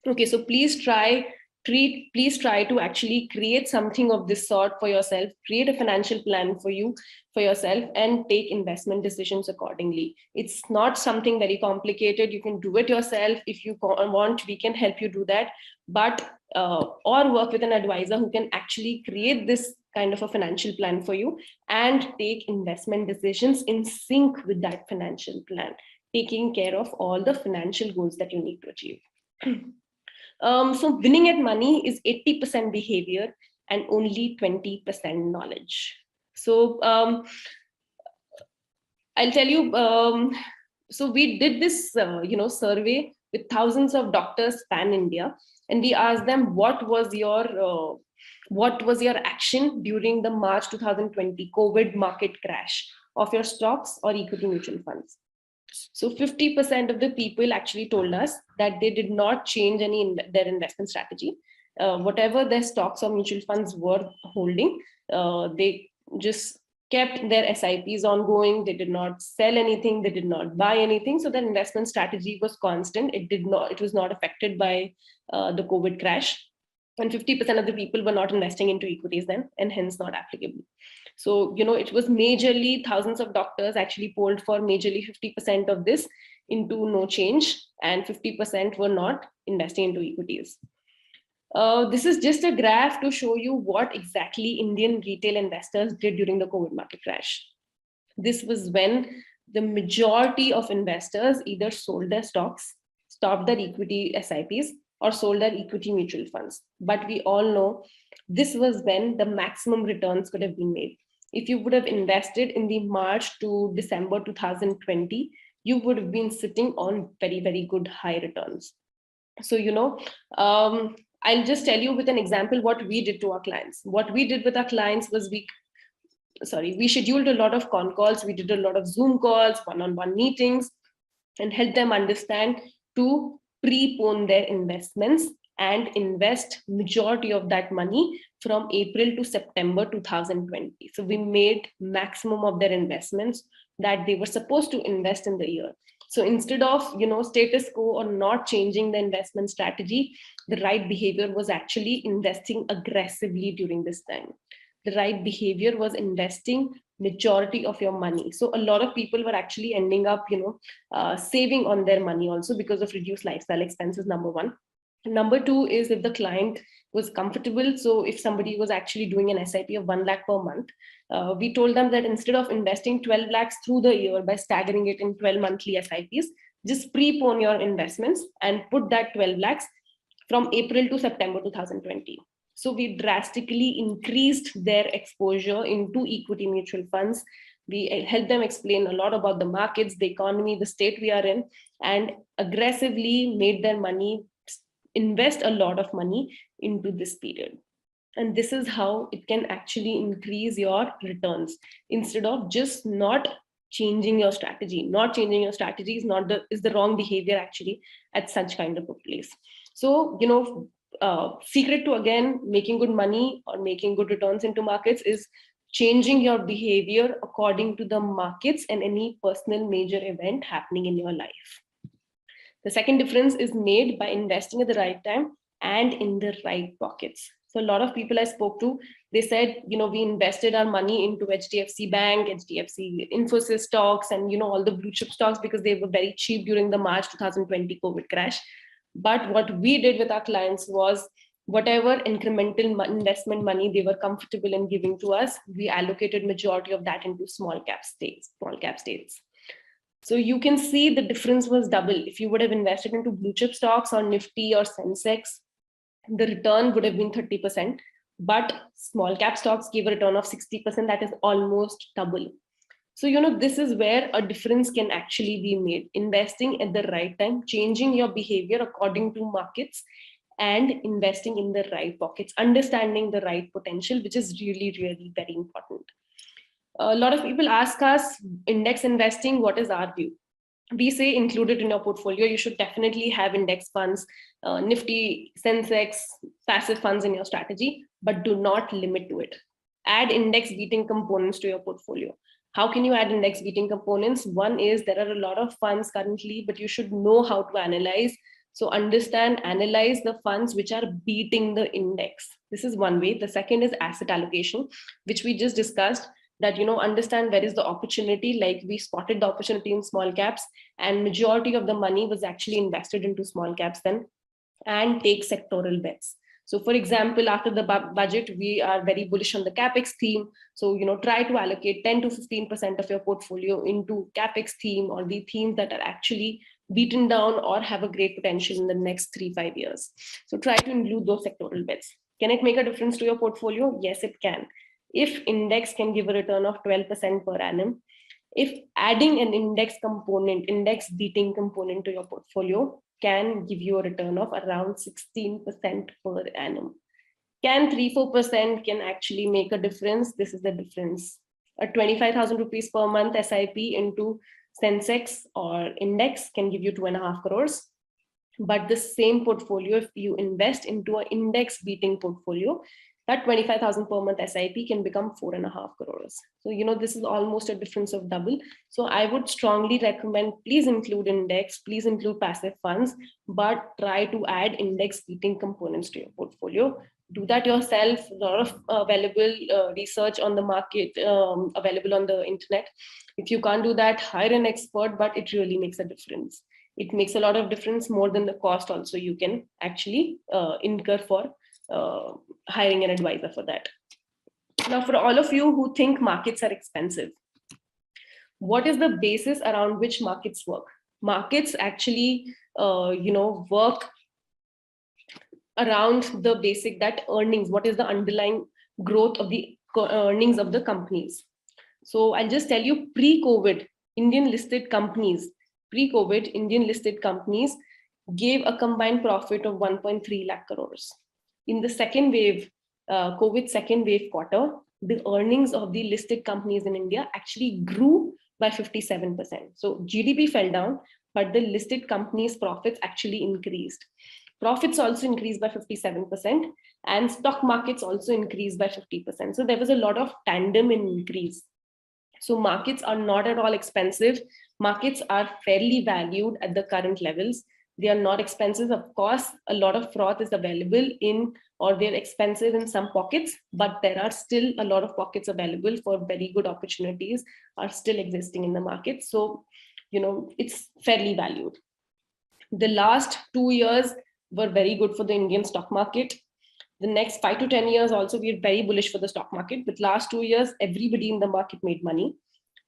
Okay, so please try to actually create something of this sort for yourself, create a financial plan for yourself, and take investment decisions accordingly. It's not something very complicated. You can do it yourself. If you want, we can help you do that, but or work with an advisor who can actually create this kind of a financial plan for you and take investment decisions in sync with that financial plan, taking care of all the financial goals that you need to achieve. So winning at money is 80% behavior and only 20% knowledge. So I'll tell you, so we did this, survey with thousands of doctors pan India, and we asked them, what was your action during the March 2020 COVID market crash of your stocks or equity mutual funds? So 50% of the people actually told us that they did not change their investment strategy. Whatever their stocks or mutual funds were holding, they just kept their SIPs ongoing. They did not sell anything. They did not buy anything. So their investment strategy was constant. It was not affected by the COVID crash. And 50% of the people were not investing into equities then, and hence not applicable. So, it was majorly thousands of doctors actually polled for majorly 50% of this into no change, and 50% were not investing into equities. This is just a graph to show you what exactly Indian retail investors did during the COVID market crash. This was when the majority of investors either sold their stocks, stopped their equity SIPs, or sold their equity mutual funds. But we all know this was when the maximum returns could have been made. If you would have invested in the March to December 2020, you would have been sitting on very, very good high returns. So, I'll just tell you with an example what we did to our clients. What we did with our clients was we scheduled a lot of con calls, we did a lot of Zoom calls, one-on-one meetings, and helped them understand to prepone their investments and invest majority of that money from April to September 2020. So we made maximum of their investments that they were supposed to invest in the year. So instead of status quo or not changing the investment strategy, the right behavior was actually investing aggressively during this time. The right behavior was investing majority of your money. So a lot of people were actually ending up saving on their money also because of reduced lifestyle expenses, number one. Number two is if the client was comfortable. So if somebody was actually doing an SIP of 1 lakh per month, we told them that instead of investing 12 lakhs through the year by staggering it in 12 monthly SIPs, just prepone your investments and put that 12 lakhs from April to September 2020. So we drastically increased their exposure into equity mutual funds. We helped them explain a lot about the markets, the economy, the state we are in, and aggressively made their money invest a lot of money into this period. And this is how it can actually increase your returns instead of just not changing your strategy. Not changing your strategy is the wrong behavior actually at such kind of a place. So, secret to again making good money or making good returns into markets is changing your behavior according to the markets and any personal major event happening in your life. The second difference is made by investing at the right time and in the right pockets. So a lot of people I spoke to, they said, we invested our money into HDFC Bank, HDFC Infosys stocks, and all the blue chip stocks because they were very cheap during the March 2020 COVID crash. But what we did with our clients was whatever incremental investment money they were comfortable in giving to us, we allocated majority of that into small cap states. So you can see the difference was double. If you would have invested into blue chip stocks or Nifty or Sensex, the return would have been 30%, but small cap stocks gave a return of 60%. That is almost double. So, this is where a difference can actually be made. Investing at the right time, changing your behavior according to markets, and investing in the right pockets, understanding the right potential, which is really, really very important. A lot of people ask us, index investing, what is our view? We say include it in your portfolio. You should definitely have index funds, Nifty, Sensex, passive funds in your strategy, but do not limit to it. Add index beating components to your portfolio. How can you add index beating components? One is there are a lot of funds currently, but you should know how to analyze. So analyze the funds which are beating the index. This is one way. The second is asset allocation, which we just discussed. That understand where is the opportunity. Like we spotted the opportunity in small caps, and majority of the money was actually invested into small caps then, and take sectoral bets. So for example, after the budget, we are very bullish on the capex theme. So try to allocate 10 to 15% of your portfolio into capex theme or the themes that are actually beaten down or have a great potential in the next 3-5 years. So try to include those sectoral bets. Can it make a difference to your portfolio? Yes, it can. If index can give a return of 12% per annum, if adding an index beating component to your portfolio can give you a return of around 16% per annum. Can 3-4% can actually make a difference? This is the difference. A 25,000 rupees per month SIP into Sensex or index can give you 2.5 crores. But the same portfolio, if you invest into an index beating portfolio, that 25,000 per month SIP can become 4.5 crores. So, this is almost a difference of double. So I would strongly recommend, please include index, please include passive funds, but try to add index beating components to your portfolio. Do that yourself. A lot of available research on the market, available on the internet. If you can't do that, hire an expert, but it really makes a difference. It makes a lot of difference, more than the cost also you can actually incur for hiring an advisor for that. Now, for all of you who think markets are expensive, what is the basis around which markets work? Markets actually, work around the basic that earnings, what is the underlying growth of the earnings of the companies. So I'll just tell you, pre-COVID, Indian listed companies Pre-COVID, Indian listed companies gave a combined profit of 1.3 lakh crores. In the second wave, COVID second wave quarter, the earnings of the listed companies in India actually grew by 57%. So GDP fell down, but the listed companies' profits actually increased. Profits also increased by 57%, and stock markets also increased by 50%. So there was a lot of tandem in increase. So markets are not at all expensive. Markets are fairly valued at the current levels. They are not expensive. Of course, a lot of froth is available in, or they're expensive in some pockets, but there are still a lot of pockets available for very good opportunities are still existing in the market. So, it's fairly valued. The last 2 years were very good for the Indian stock market. The next 5 to 10 years also, we are very bullish for the stock market. But last 2 years, everybody in the market made money.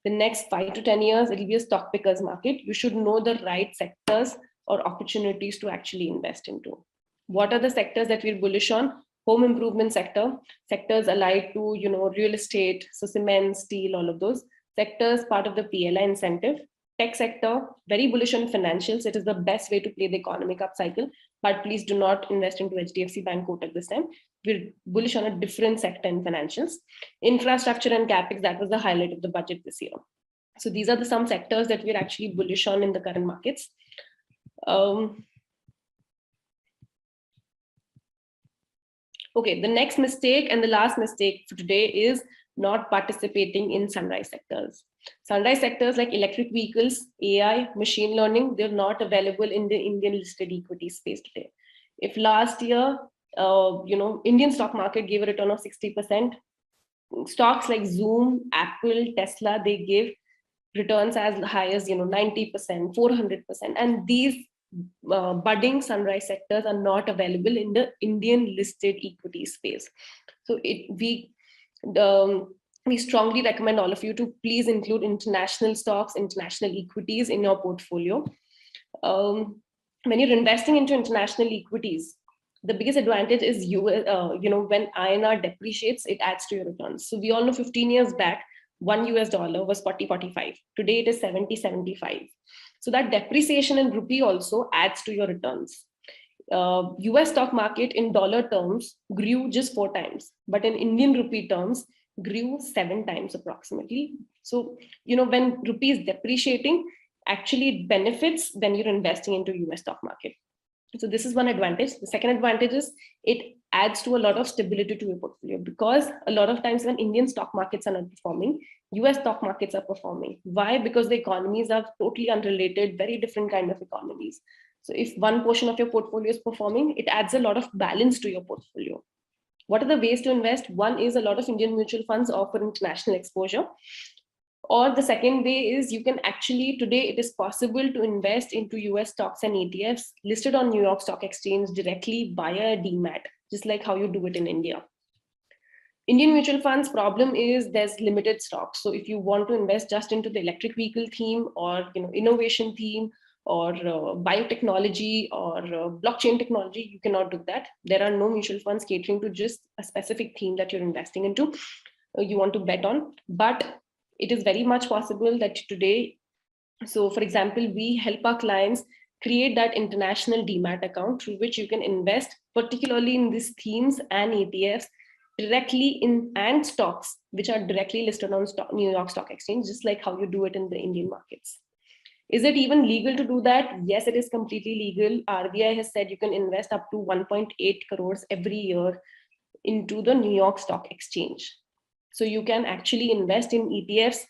The next 5 to 10 years, it will be a stock pickers market. You should know the right sectors or opportunities to actually invest into. What are the sectors that we're bullish on? Home improvement sector, sectors allied to, real estate, so cement, steel, all of those sectors, part of the PLI incentive. Tech sector, very bullish on financials. It is the best way to play the economic upcycle, but please do not invest into HDFC Bank Kotak this time. We're bullish on a different sector in financials. Infrastructure and CapEx, that was the highlight of the budget this year. So these are some sectors that we're actually bullish on in the current markets. Okay, the next mistake and the last mistake for today is not participating in sunrise sectors. Sunrise sectors like electric vehicles, AI, machine learning, they're not available in the Indian listed equity space today. If last year, Indian stock market gave a return of 60%, stocks like Zoom, Apple, Tesla, they give returns as high as 90%, 400%, and these budding sunrise sectors are not available in the Indian listed equity space. So we strongly recommend all of you to please include international stocks, international equities in your portfolio. When you're investing into international equities, the biggest advantage is when INR depreciates, it adds to your returns. So we all know 15 years back, $1 was 40.45. Today it is 70.75. So that depreciation in rupee also adds to your returns. US stock market in dollar terms grew just 4 times, but in Indian rupee terms grew 7 times approximately. So, when rupee is depreciating, actually it benefits when you're investing into US stock market. So this is one advantage. The second advantage is it adds to a lot of stability to your portfolio, because a lot of times when Indian stock markets are not performing, US stock markets are performing. Why? Because the economies are totally unrelated, very different kind of economies. So if one portion of your portfolio is performing, it adds a lot of balance to your portfolio. What are the ways to invest? One is a lot of Indian mutual funds offer international exposure. Or the second way is you can actually, today it is possible to invest into US stocks and ETFs listed on New York Stock Exchange directly via DMAT, just like how you do it in India. Indian mutual funds problem is there's limited stocks. So if you want to invest just into the electric vehicle theme or innovation theme or biotechnology or blockchain technology, you cannot do that. There are no mutual funds catering to just a specific theme that you're investing into, you want to bet on. But it is very much possible that today, so for example, we help our clients create that international DMAT account through which you can invest, particularly in these themes and ETFs, directly in and stocks which are directly listed on New York Stock Exchange, just like how you do it in the Indian markets. Is it even legal to do that? Yes, it is completely legal. RBI has said you can invest up to 1.8 crores every year into the New York Stock Exchange. So you can actually invest in ETFs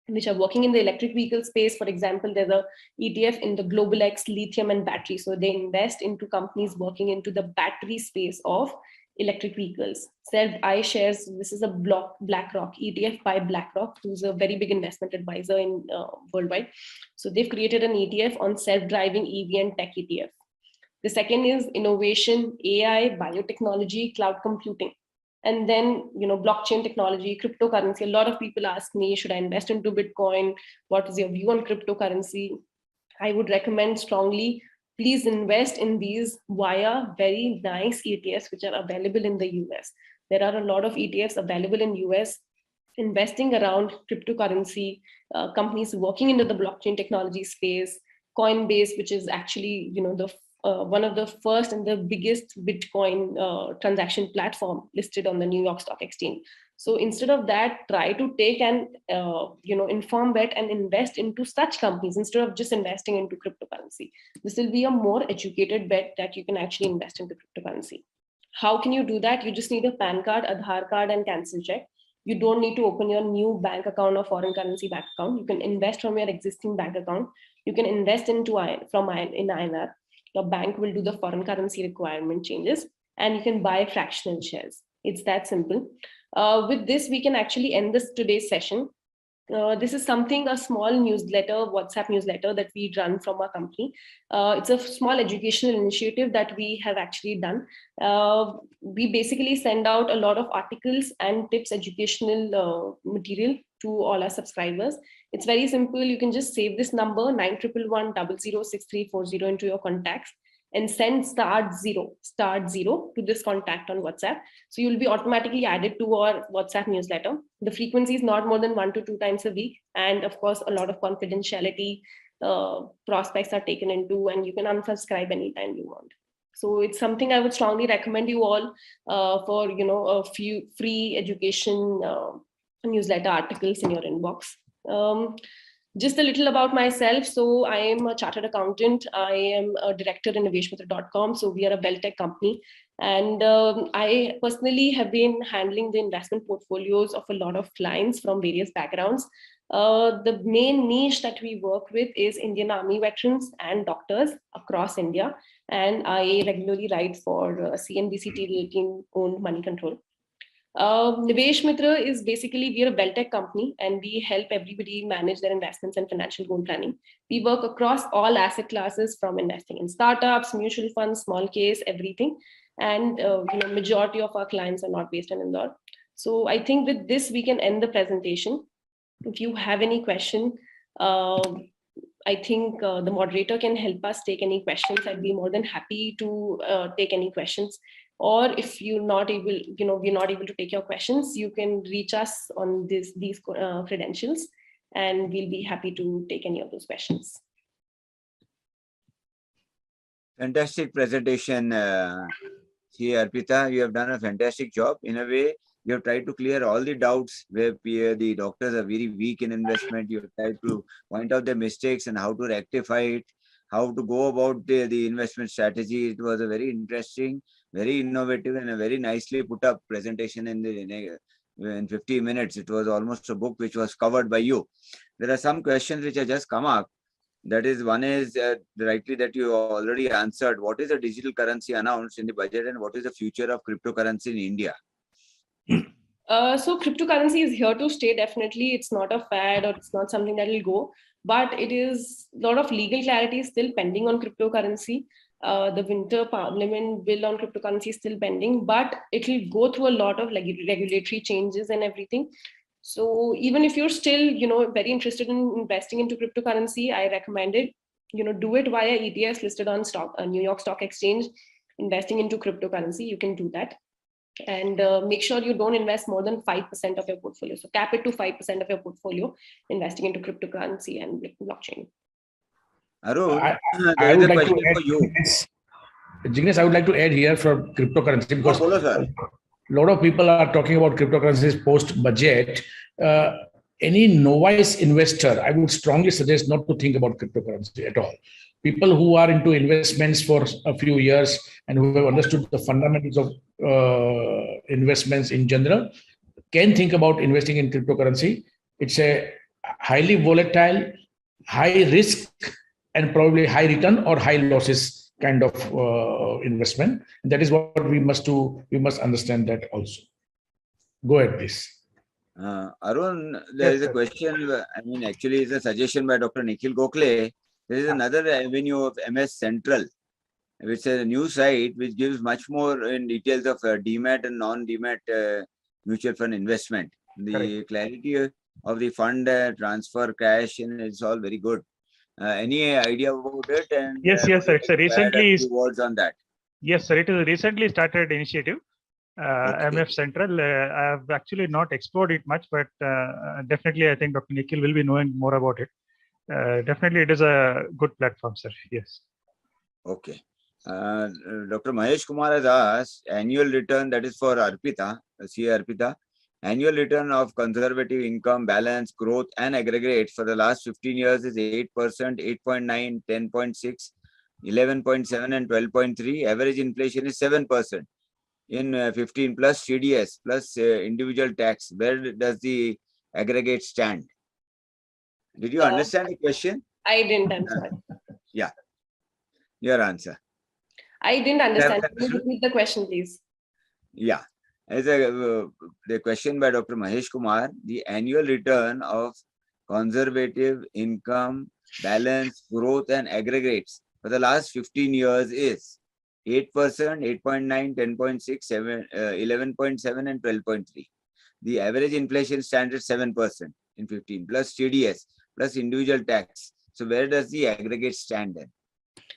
which are working in the electric vehicle space. For example, there's a ETF in the Global X lithium and battery. So they invest into companies working into the battery space of electric vehicles. iShares, this is a BlackRock ETF by BlackRock, who's a very big investment advisor in worldwide. So they've created an ETF on self-driving EV and tech ETF. The second is innovation, AI, biotechnology, cloud computing. And then, blockchain technology, cryptocurrency. A lot of people ask me, should I invest into Bitcoin? What is your view on cryptocurrency? I would recommend strongly, please invest in these via very nice ETFs, which are available in the US. There are a lot of ETFs available in US, investing around cryptocurrency, companies working into the blockchain technology space, Coinbase, which is actually, the one of the first and the biggest Bitcoin transaction platform listed on the New York Stock Exchange. So instead of that, try to take an informed bet and invest into such companies instead of just investing into cryptocurrency. This will be a more educated bet that you can actually invest into cryptocurrency. How can you do that? You just need a PAN card, Aadhaar card, and cancel check. You don't need to open your new bank account or foreign currency bank account. You can invest from your existing bank account. You can invest into in INR. Your bank will do the foreign currency requirement changes, and you can buy fractional shares. It's that simple. With this, we can actually end today's session. This is a small newsletter, WhatsApp newsletter that we run from our company. It's a small educational initiative that we have actually done. We basically send out a lot of articles and tips, educational material to all our subscribers. It's very simple. You can just save this number 9111006340 into your contacts and send start zero to this contact on WhatsApp. So you'll be automatically added to our WhatsApp newsletter. The frequency is not more than 1 to 2 times a week. And of course, a lot of confidentiality prospects are taken into, and you can unsubscribe anytime you want. So it's something I would strongly recommend you all for, a few free education newsletter articles in your inbox. Just a little about myself. So I am a chartered accountant. I am a director in NiveshMitra.com. So we are a wealth tech company. And I personally have been handling the investment portfolios of a lot of clients from various backgrounds. The main niche that we work with is Indian Army veterans and doctors across India. And I regularly write for CNBC TV18 owned Money Control. Nivesh Mitra is basically, we're a wealth tech company, and we help everybody manage their investments and financial goal planning. We work across all asset classes, from investing in startups, mutual funds, small case, everything. And majority of our clients are not based in Indore. So I think with this, we can end the presentation. If you have any question, I think the moderator can help us take any questions. I'd be more than happy to take any questions. Or if you're not able, we're not able to take your questions, you can reach us on these credentials, and we'll be happy to take any of those questions. Fantastic presentation, Arpita. You have done a fantastic job. In a way, you have tried to clear all the doubts where the doctors are very weak in investment. You have tried to point out their mistakes and how to rectify it, how to go about the investment strategy. It was a very interesting, very innovative, and a very nicely put up presentation in 50 minutes. It was almost a book which was covered by you. There are some questions which have just come up. That is, one is rightly that you already answered. What is the digital currency announced in the budget, and what is the future of cryptocurrency in India? So cryptocurrency is here to stay, definitely. It's not a fad, or it's not something that will go, but it is a lot of legal clarity is still pending on cryptocurrency. The winter parliament bill on cryptocurrency is still pending, but it will go through a lot of regulatory changes and everything. So even if you're still, very interested in investing into cryptocurrency, I recommend it. Do it via ETFs listed on New York Stock Exchange. Investing into cryptocurrency, you can do that. And make sure you don't invest more than 5% of your portfolio. So cap it to 5% of your portfolio, investing into cryptocurrency and blockchain. Arun, I would like to add for you. Jignesh, I would like to add here for cryptocurrency, because a lot of people are talking about cryptocurrencies post-budget. Any novice investor, I would strongly suggest not to think about cryptocurrency at all. People who are into investments for a few years and who have understood the fundamentals of investments in general can think about investing in cryptocurrency. It's a highly volatile, high risk, and probably high return or high losses kind of investment. And that is what we must do. We must understand that also. Go ahead, please. Arun, there is a question. Actually, it's a suggestion by Dr. Nikhil Gokhale. There is another avenue of MS Central, which is a new site which gives much more in details of DMAT and non-DMAT mutual fund investment. The clarity of the fund transfer, cash, and it's all very good. Any idea about it? And yes, sir. It's a recently words on that. Yes, sir. It is a recently started initiative. MF Central. I have actually not explored it much, but definitely I think Dr. Nikhil will be knowing more about it. Definitely, it is a good platform, sir. Yes. Okay. Dr. Mahesh Kumar has asked annual return, that is for Arpita, CA Arpita, annual return of conservative income, balance, growth, and aggregate for the last 15 years is 8%, 8.9, 10.6, 11.7, and 12.3. Average inflation is 7% in 15 plus CDS plus individual tax. Where does the aggregate stand? Did you understand the question? I didn't. I'm sorry. Yeah, your answer. I didn't understand. Have Can you repeat the question, please? Yeah, as the question by Dr. Mahesh Kumar, the annual return of conservative income, balance, growth, and aggregates for the last 15 years is 8%, 8.9, 10.6, 7, 11.7, and 12.3. The average inflation stands at 7% in 15 plus TDS plus individual tax. So where does the aggregate stand then?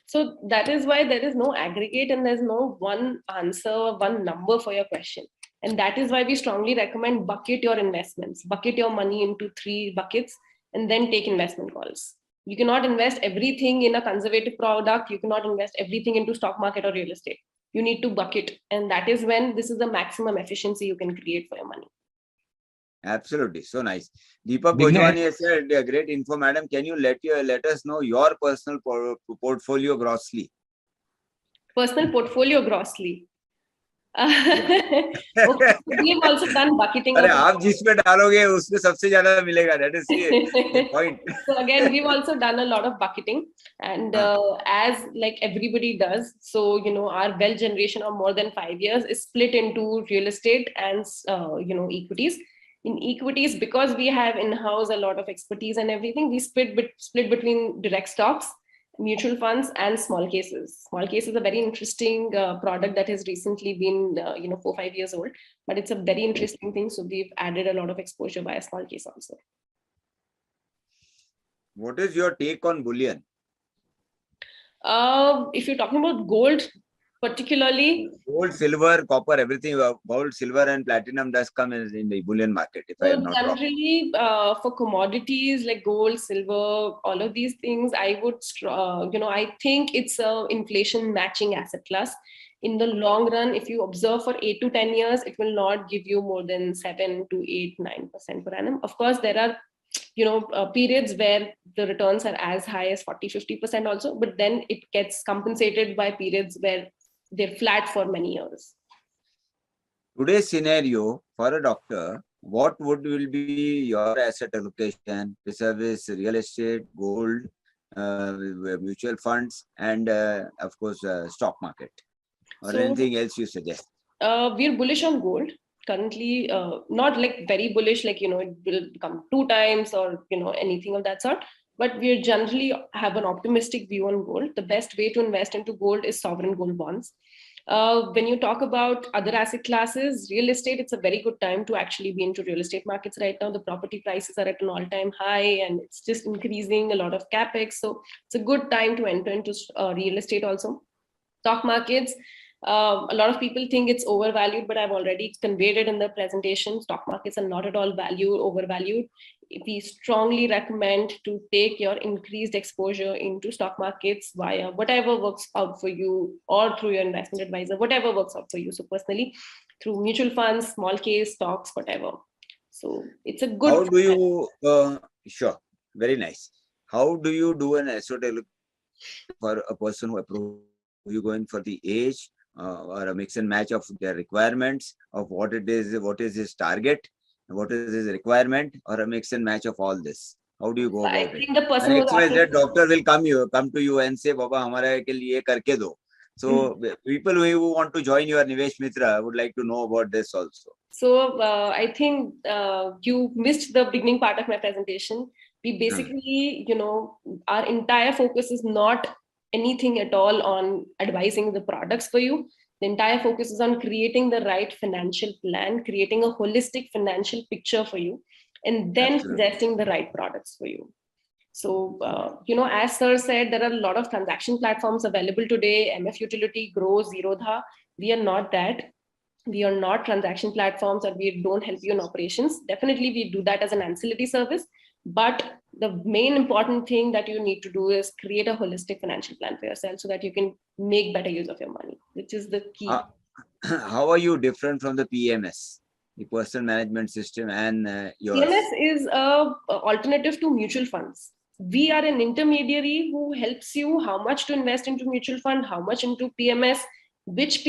So that is why there is no aggregate and there's no one answer, one number for your question. And that is why we strongly recommend bucket your investments, bucket your money into 3 buckets, and then take investment calls. You cannot invest everything in a conservative product. You cannot invest everything into stock market or real estate. You need to bucket. And that is when this is the maximum efficiency you can create for your money. Absolutely, so nice. Deepak Big Gojwani has said, great info, madam. Can you let us know your personal portfolio grossly? Personal portfolio grossly. Okay, so we've also done bucketing. अरे आप जिसमें डालोगे उसमें सबसे ज्यादा मिलेगा. That is the point. So again, we've also done a lot of bucketing, and as like everybody does, so our wealth generation of more than 5 years is split into real estate and equities. In equities, because we have in-house a lot of expertise and everything, we split between direct stocks, mutual funds, and small cases. Small cases is a very interesting product that has recently been 4-5 years old, but it's a very interesting thing. So we've added a lot of exposure by a small case also. What is your take on Boolean? If you're talking about gold, particularly gold, silver, copper, everything. Gold, silver, and platinum does come in the Boolean market. If I am not wrong. Generally, for commodities like gold, silver, all of these things, I would, I think it's a inflation matching asset class. In the long run, if you observe for 8 to 10 years, it will not give you more than 7 to 8, 9% per annum. Of course, there are periods where the returns are as high as 40-50% also, but then it gets compensated by periods where they're flat for many years. Today's scenario for a doctor, what will be your asset allocation, vis-a-vis real estate, gold, mutual funds, and of course stock market, or anything else you suggest? We're bullish on gold. Currently, not like very bullish, like, it will come 2 times or, anything of that sort. But we generally have an optimistic view on gold. The best way to invest into gold is sovereign gold bonds. When you talk about other asset classes, real estate, it's a very good time to actually be into real estate markets right now. The property prices are at an all-time high and it's just increasing, a lot of capex. So it's a good time to enter into real estate also. Stock markets, a lot of people think it's overvalued, but I've already conveyed it in the presentation. Stock markets are not at all overvalued. We strongly recommend to take your increased exposure into stock markets via whatever works out for you, or through your investment advisor, whatever works out for you. So personally, through mutual funds, small case, stocks, whatever. So it's a good. How do you, sure, very nice. How do you do an asset for a person who approves you, going for the age or a mix and match of their requirements, of what it is, what is his target, what is his requirement, or a mix and match of all this? How do you go about it? I think the person XYZ doctor will come to you and say, Baba, hamara ke liye karke do. So people who want to join your Nivesh Mitra would like to know about this also. So I think you missed the beginning part of my presentation. We basically, our entire focus is not anything at all on advising the products for you. The entire focus is on creating the right financial plan, creating a holistic financial picture for you, and then suggesting the right products for you. So, as sir said, there are a lot of transaction platforms available today. MF Utility, Grow, Zerodha. We are not that. We are not transaction platforms, or we don't help you in operations. Definitely, we do that as an ancillary service. But the main important thing that you need to do is create a holistic financial plan for yourself so that you can make better use of your money, which is the key. How are you different from the PMS, the personal management system, and yours? PMS is a alternative to mutual funds. We are an intermediary who helps you how much to invest into mutual fund, how much into PMS, which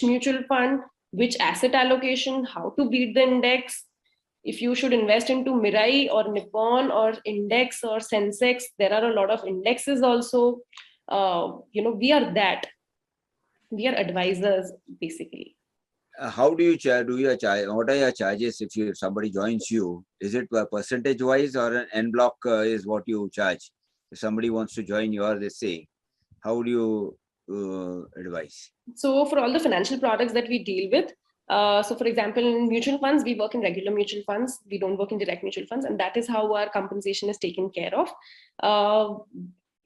mutual fund, which asset allocation, how to beat the index. If you should invest into Mirai or Nippon or index or Sensex, there are a lot of indexes also. We are that. We are advisors basically. How do you charge? What are your charges if somebody joins you? Is it percentage wise or an en bloc is what you charge? If somebody wants to join your this say, how do you advise? So for all the financial products that we deal with, so for example, in mutual funds, we work in regular mutual funds. We don't work in direct mutual funds, and that is how our compensation is taken care of.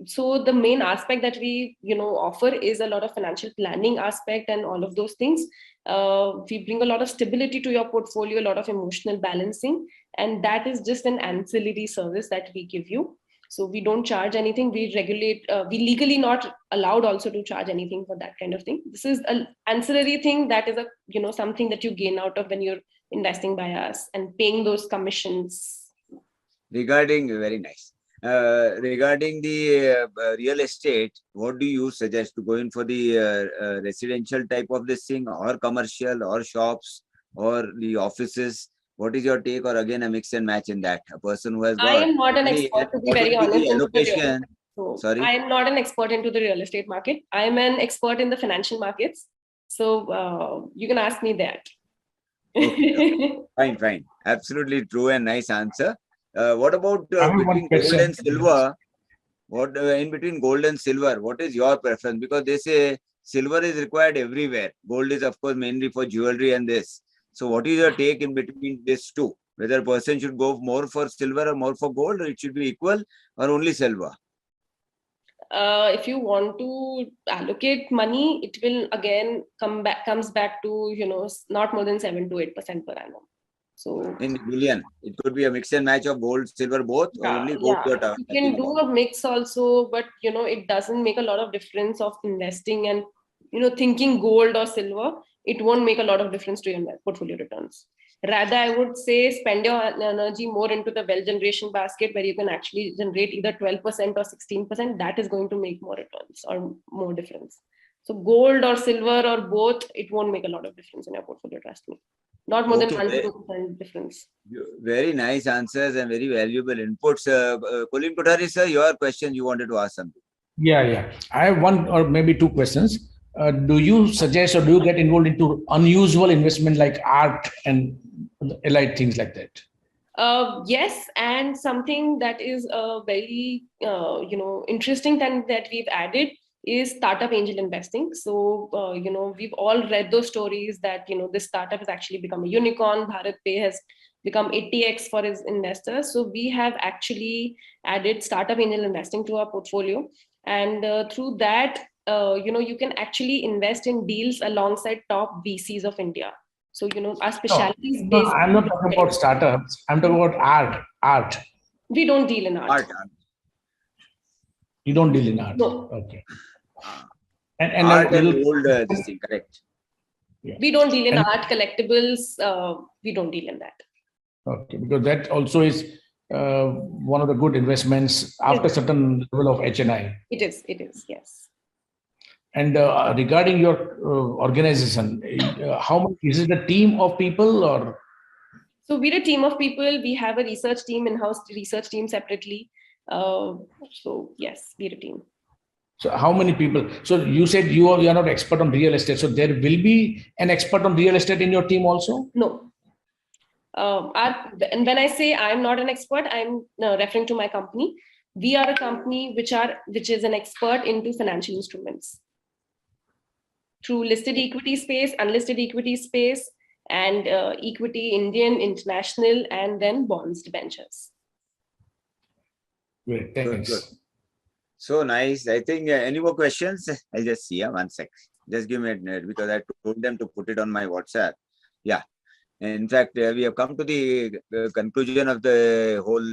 So the main aspect that we offer is a lot of financial planning aspect and all of those things. We bring a lot of stability to your portfolio, a lot of emotional balancing, and that is just an ancillary service that we give you. So we don't charge anything. We legally not allowed also to charge anything for that kind of thing. This is an ancillary thing that is something that you gain out of when you're investing by us and paying those commissions. Very nice. Regarding the real estate, what do you suggest to go in for the residential type of this thing, or commercial, or shops, or the offices? What is your take, or again a mix and match in that? A person who has got. I am not an expert, to be very honest. Allocation. Sorry, I am not an expert into the real estate market. I am an expert in the financial markets. So you can ask me that. Okay. Fine. Absolutely true and nice answer. What about between gold and silver? What in between gold and silver? What is your preference? Because they say silver is required everywhere. Gold is, of course, mainly for jewelry and this. So, what is your take in between these two? Whether a person should go more for silver or more for gold, or it should be equal, or only silver? If you want to allocate money, it will again comes back to not more than 7 to 8% per annum. So in Boolean, it could be a mix and match of gold, silver, both, or only gold. You can do a mix also, but it doesn't make a lot of difference of investing and thinking gold or silver. It won't make a lot of difference to your portfolio returns. Rather, I would say spend your energy more into the wealth generation basket, where you can actually generate either 12% or 16%. That is going to make more returns or more difference. So gold or silver or both, it won't make a lot of difference in your portfolio, trust me. Not more than 1 to 2% difference. Very nice answers and very valuable inputs. Colin Kothari, sir, your question, you wanted to ask something. Yeah. I have one or maybe two questions. Do you suggest or do you get involved into unusual investment like art and allied things like that? Yes, and something that is very interesting thing that we've added is startup angel investing. So we've all read those stories that this startup has actually become a unicorn. Bharat Pay has become 80x for its investors. So we have actually added startup angel investing to our portfolio, and through that you can actually invest in deals alongside top VCs of India. So our specialty is based. I'm not talking about startups. I'm talking about art. We don't deal in art. You don't deal in art. No. Okay. And art and gold, this thing, correct? Yeah. We don't deal in art, collectibles. We don't deal in that. Okay, because that also is one of the good investments after certain level of HNI. It is, yes. And regarding your organization, how much is it a team of people or? So we're a team of people. We have a research team, in-house research team separately. So yes, we're a team. So how many people? So you said you are not expert on real estate. So there will be an expert on real estate in your team also? No. And when I say I'm not an expert, I'm referring to my company. We are a company which is an expert into financial instruments through listed equity space, unlisted equity space, and equity, Indian, international, and then bonds, debentures. Great, thanks. Good. So nice. I think any more questions? I'll just see. 1 sec. Just give me a minute because I told them to put it on my WhatsApp. Yeah. In fact, we have come to the conclusion of the whole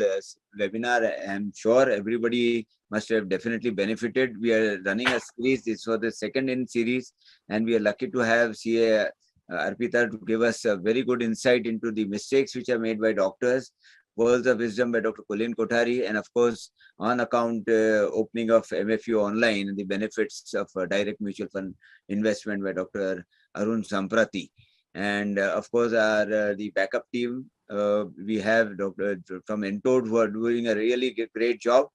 webinar. I'm sure everybody must have definitely benefited. We are running a series. This was the second in series, and we are lucky to have CA Arpita to give us a very good insight into the mistakes which are made by doctors, pearls of wisdom by Dr. Kulin Kothari, and of course, on account opening of MFU Online and the benefits of direct mutual fund investment by Dr. Arun Samprati. And of course, our the backup team, we have Dr. from Entod who are doing a really great job.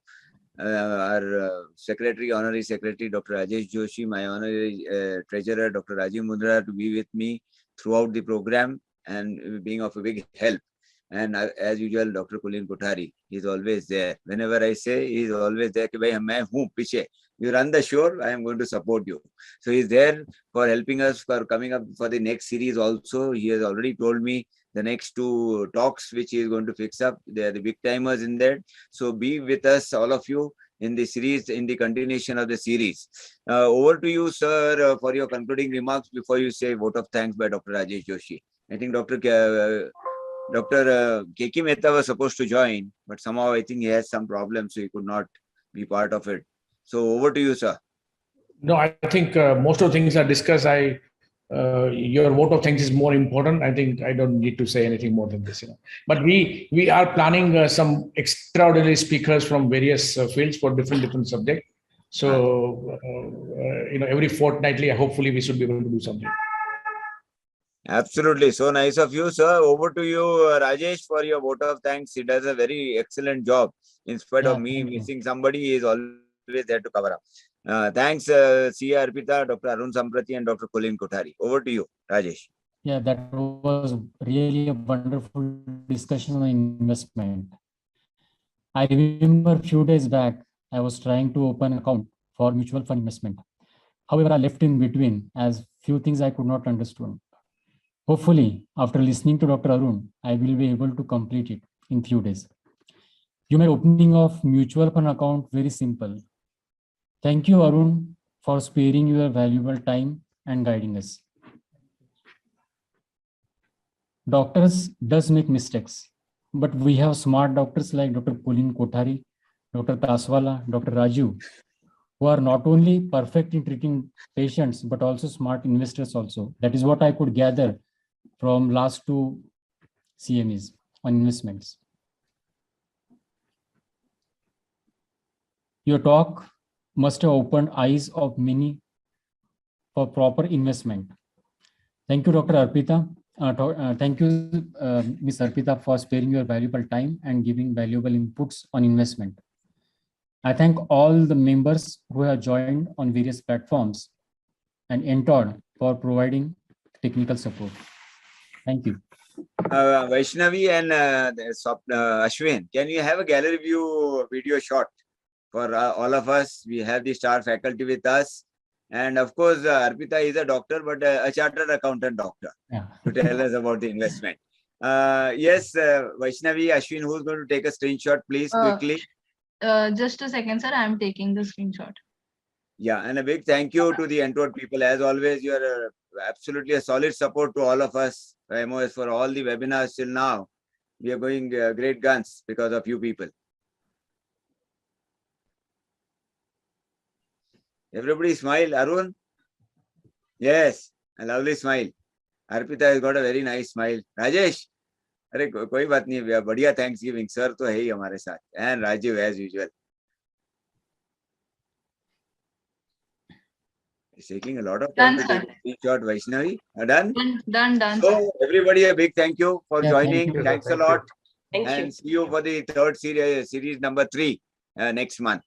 Our secretary, honorary secretary, Dr. Rajesh Joshi, my honorary treasurer, Dr. Rajiv Mundra, to be with me throughout the program and being of a big help. And as usual, Dr. Kulin Kothari, he's always there. Whenever I say, he's always there. Ki bhai, main hoon piche. You run the show, I am going to support you. So he's there for helping us, for coming up for the next series also. He has already told me the next two talks which he is going to fix up. They are the big timers in there. So be with us, all of you, in the series, in the continuation of the series. Over to you, sir, for your concluding remarks before you say vote of thanks by Dr. Rajesh Joshi. I think Dr. K.K. Mehta was supposed to join, but somehow I think he has some problems, so he could not be part of it. So over to you, sir. No, I think most of the things are discussed. Your vote of thanks is more important. I think I don't need to say anything more than this. But we are planning some extraordinary speakers from various fields for different subjects. So every fortnightly, hopefully we should be able to do something. Absolutely. So nice of you, sir. Over to you, Rajesh, for your vote of thanks. He does a very excellent job. In spite of me missing somebody, he is always there to cover up. Thanks, C.A. Arpita, Dr. Arun Samprati, and Dr. Kulin Kothari. Over to you, Rajesh. Yeah, that was really a wonderful discussion on investment. I remember a few days back, I was trying to open an account for mutual fund investment. However, I left in between as few things I could not understand. Hopefully, after listening to Dr. Arun, I will be able to complete it in few days. You made opening of mutual fund account very simple. Thank you, Arun, for sparing your valuable time and guiding us. Doctors does make mistakes, but we have smart doctors like Dr. Kulin Kothari, Dr. Taswala, Dr. Raju, who are not only perfect in treating patients, but also smart investors also. That is what I could gather from last two CMEs on investments. Your talk must have opened eyes of many for proper investment. Thank you, Dr. Arpita. Thank you, Ms. Arpita, for sparing your valuable time and giving valuable inputs on investment. I thank all the members who have joined on various platforms and Entod for providing technical support. Thank you. Vaishnavi and Ashwin, can you have a gallery view video shot for all of us? We have the star faculty with us. And of course, Arpita is a doctor, but a chartered accountant doctor, to tell us about the investment. Yes, Vaishnavi, Ashwin, who's going to take a screenshot, please, quickly? Just a second, sir. I'm taking the screenshot. Yeah, and a big thank you to the Entod people. As always, you are absolutely a solid support to all of us, MOS, for all the webinars till now. We are going great guns because of you people. Everybody smile. Arun? Yes, a lovely smile. Arpita has got a very nice smile. Rajesh? अरे कोई बात नहीं, बढ़िया Thanksgiving sir तो है ही हमारे साथ. And Rajiv as usual. It's taking a lot of time to take a screenshot. Vaishnavi, done? Done. So everybody, a big thank you for joining. Thank you. Thanks a lot. Thank you. And see you for the third series number 3 next month.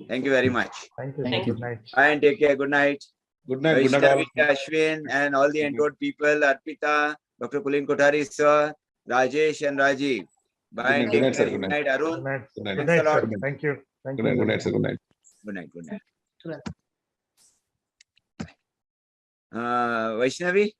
Thank you very much. Thank you. Thank you. Good night. And take care. Good night. Good night. Good night. Vaishnavi, Ashwin, and all the Entod people, Arpita, Dr. Kulin Kothari, sir, Rajesh and Rajiv. Bye. Good night, sir. Good night, Arun. Good night. Good night. Good Thanks a night, lot. sir. Thank you. Thank Good night. you. Good night, sir. Good night. Good night. Good night. Good night. Vaishnavi?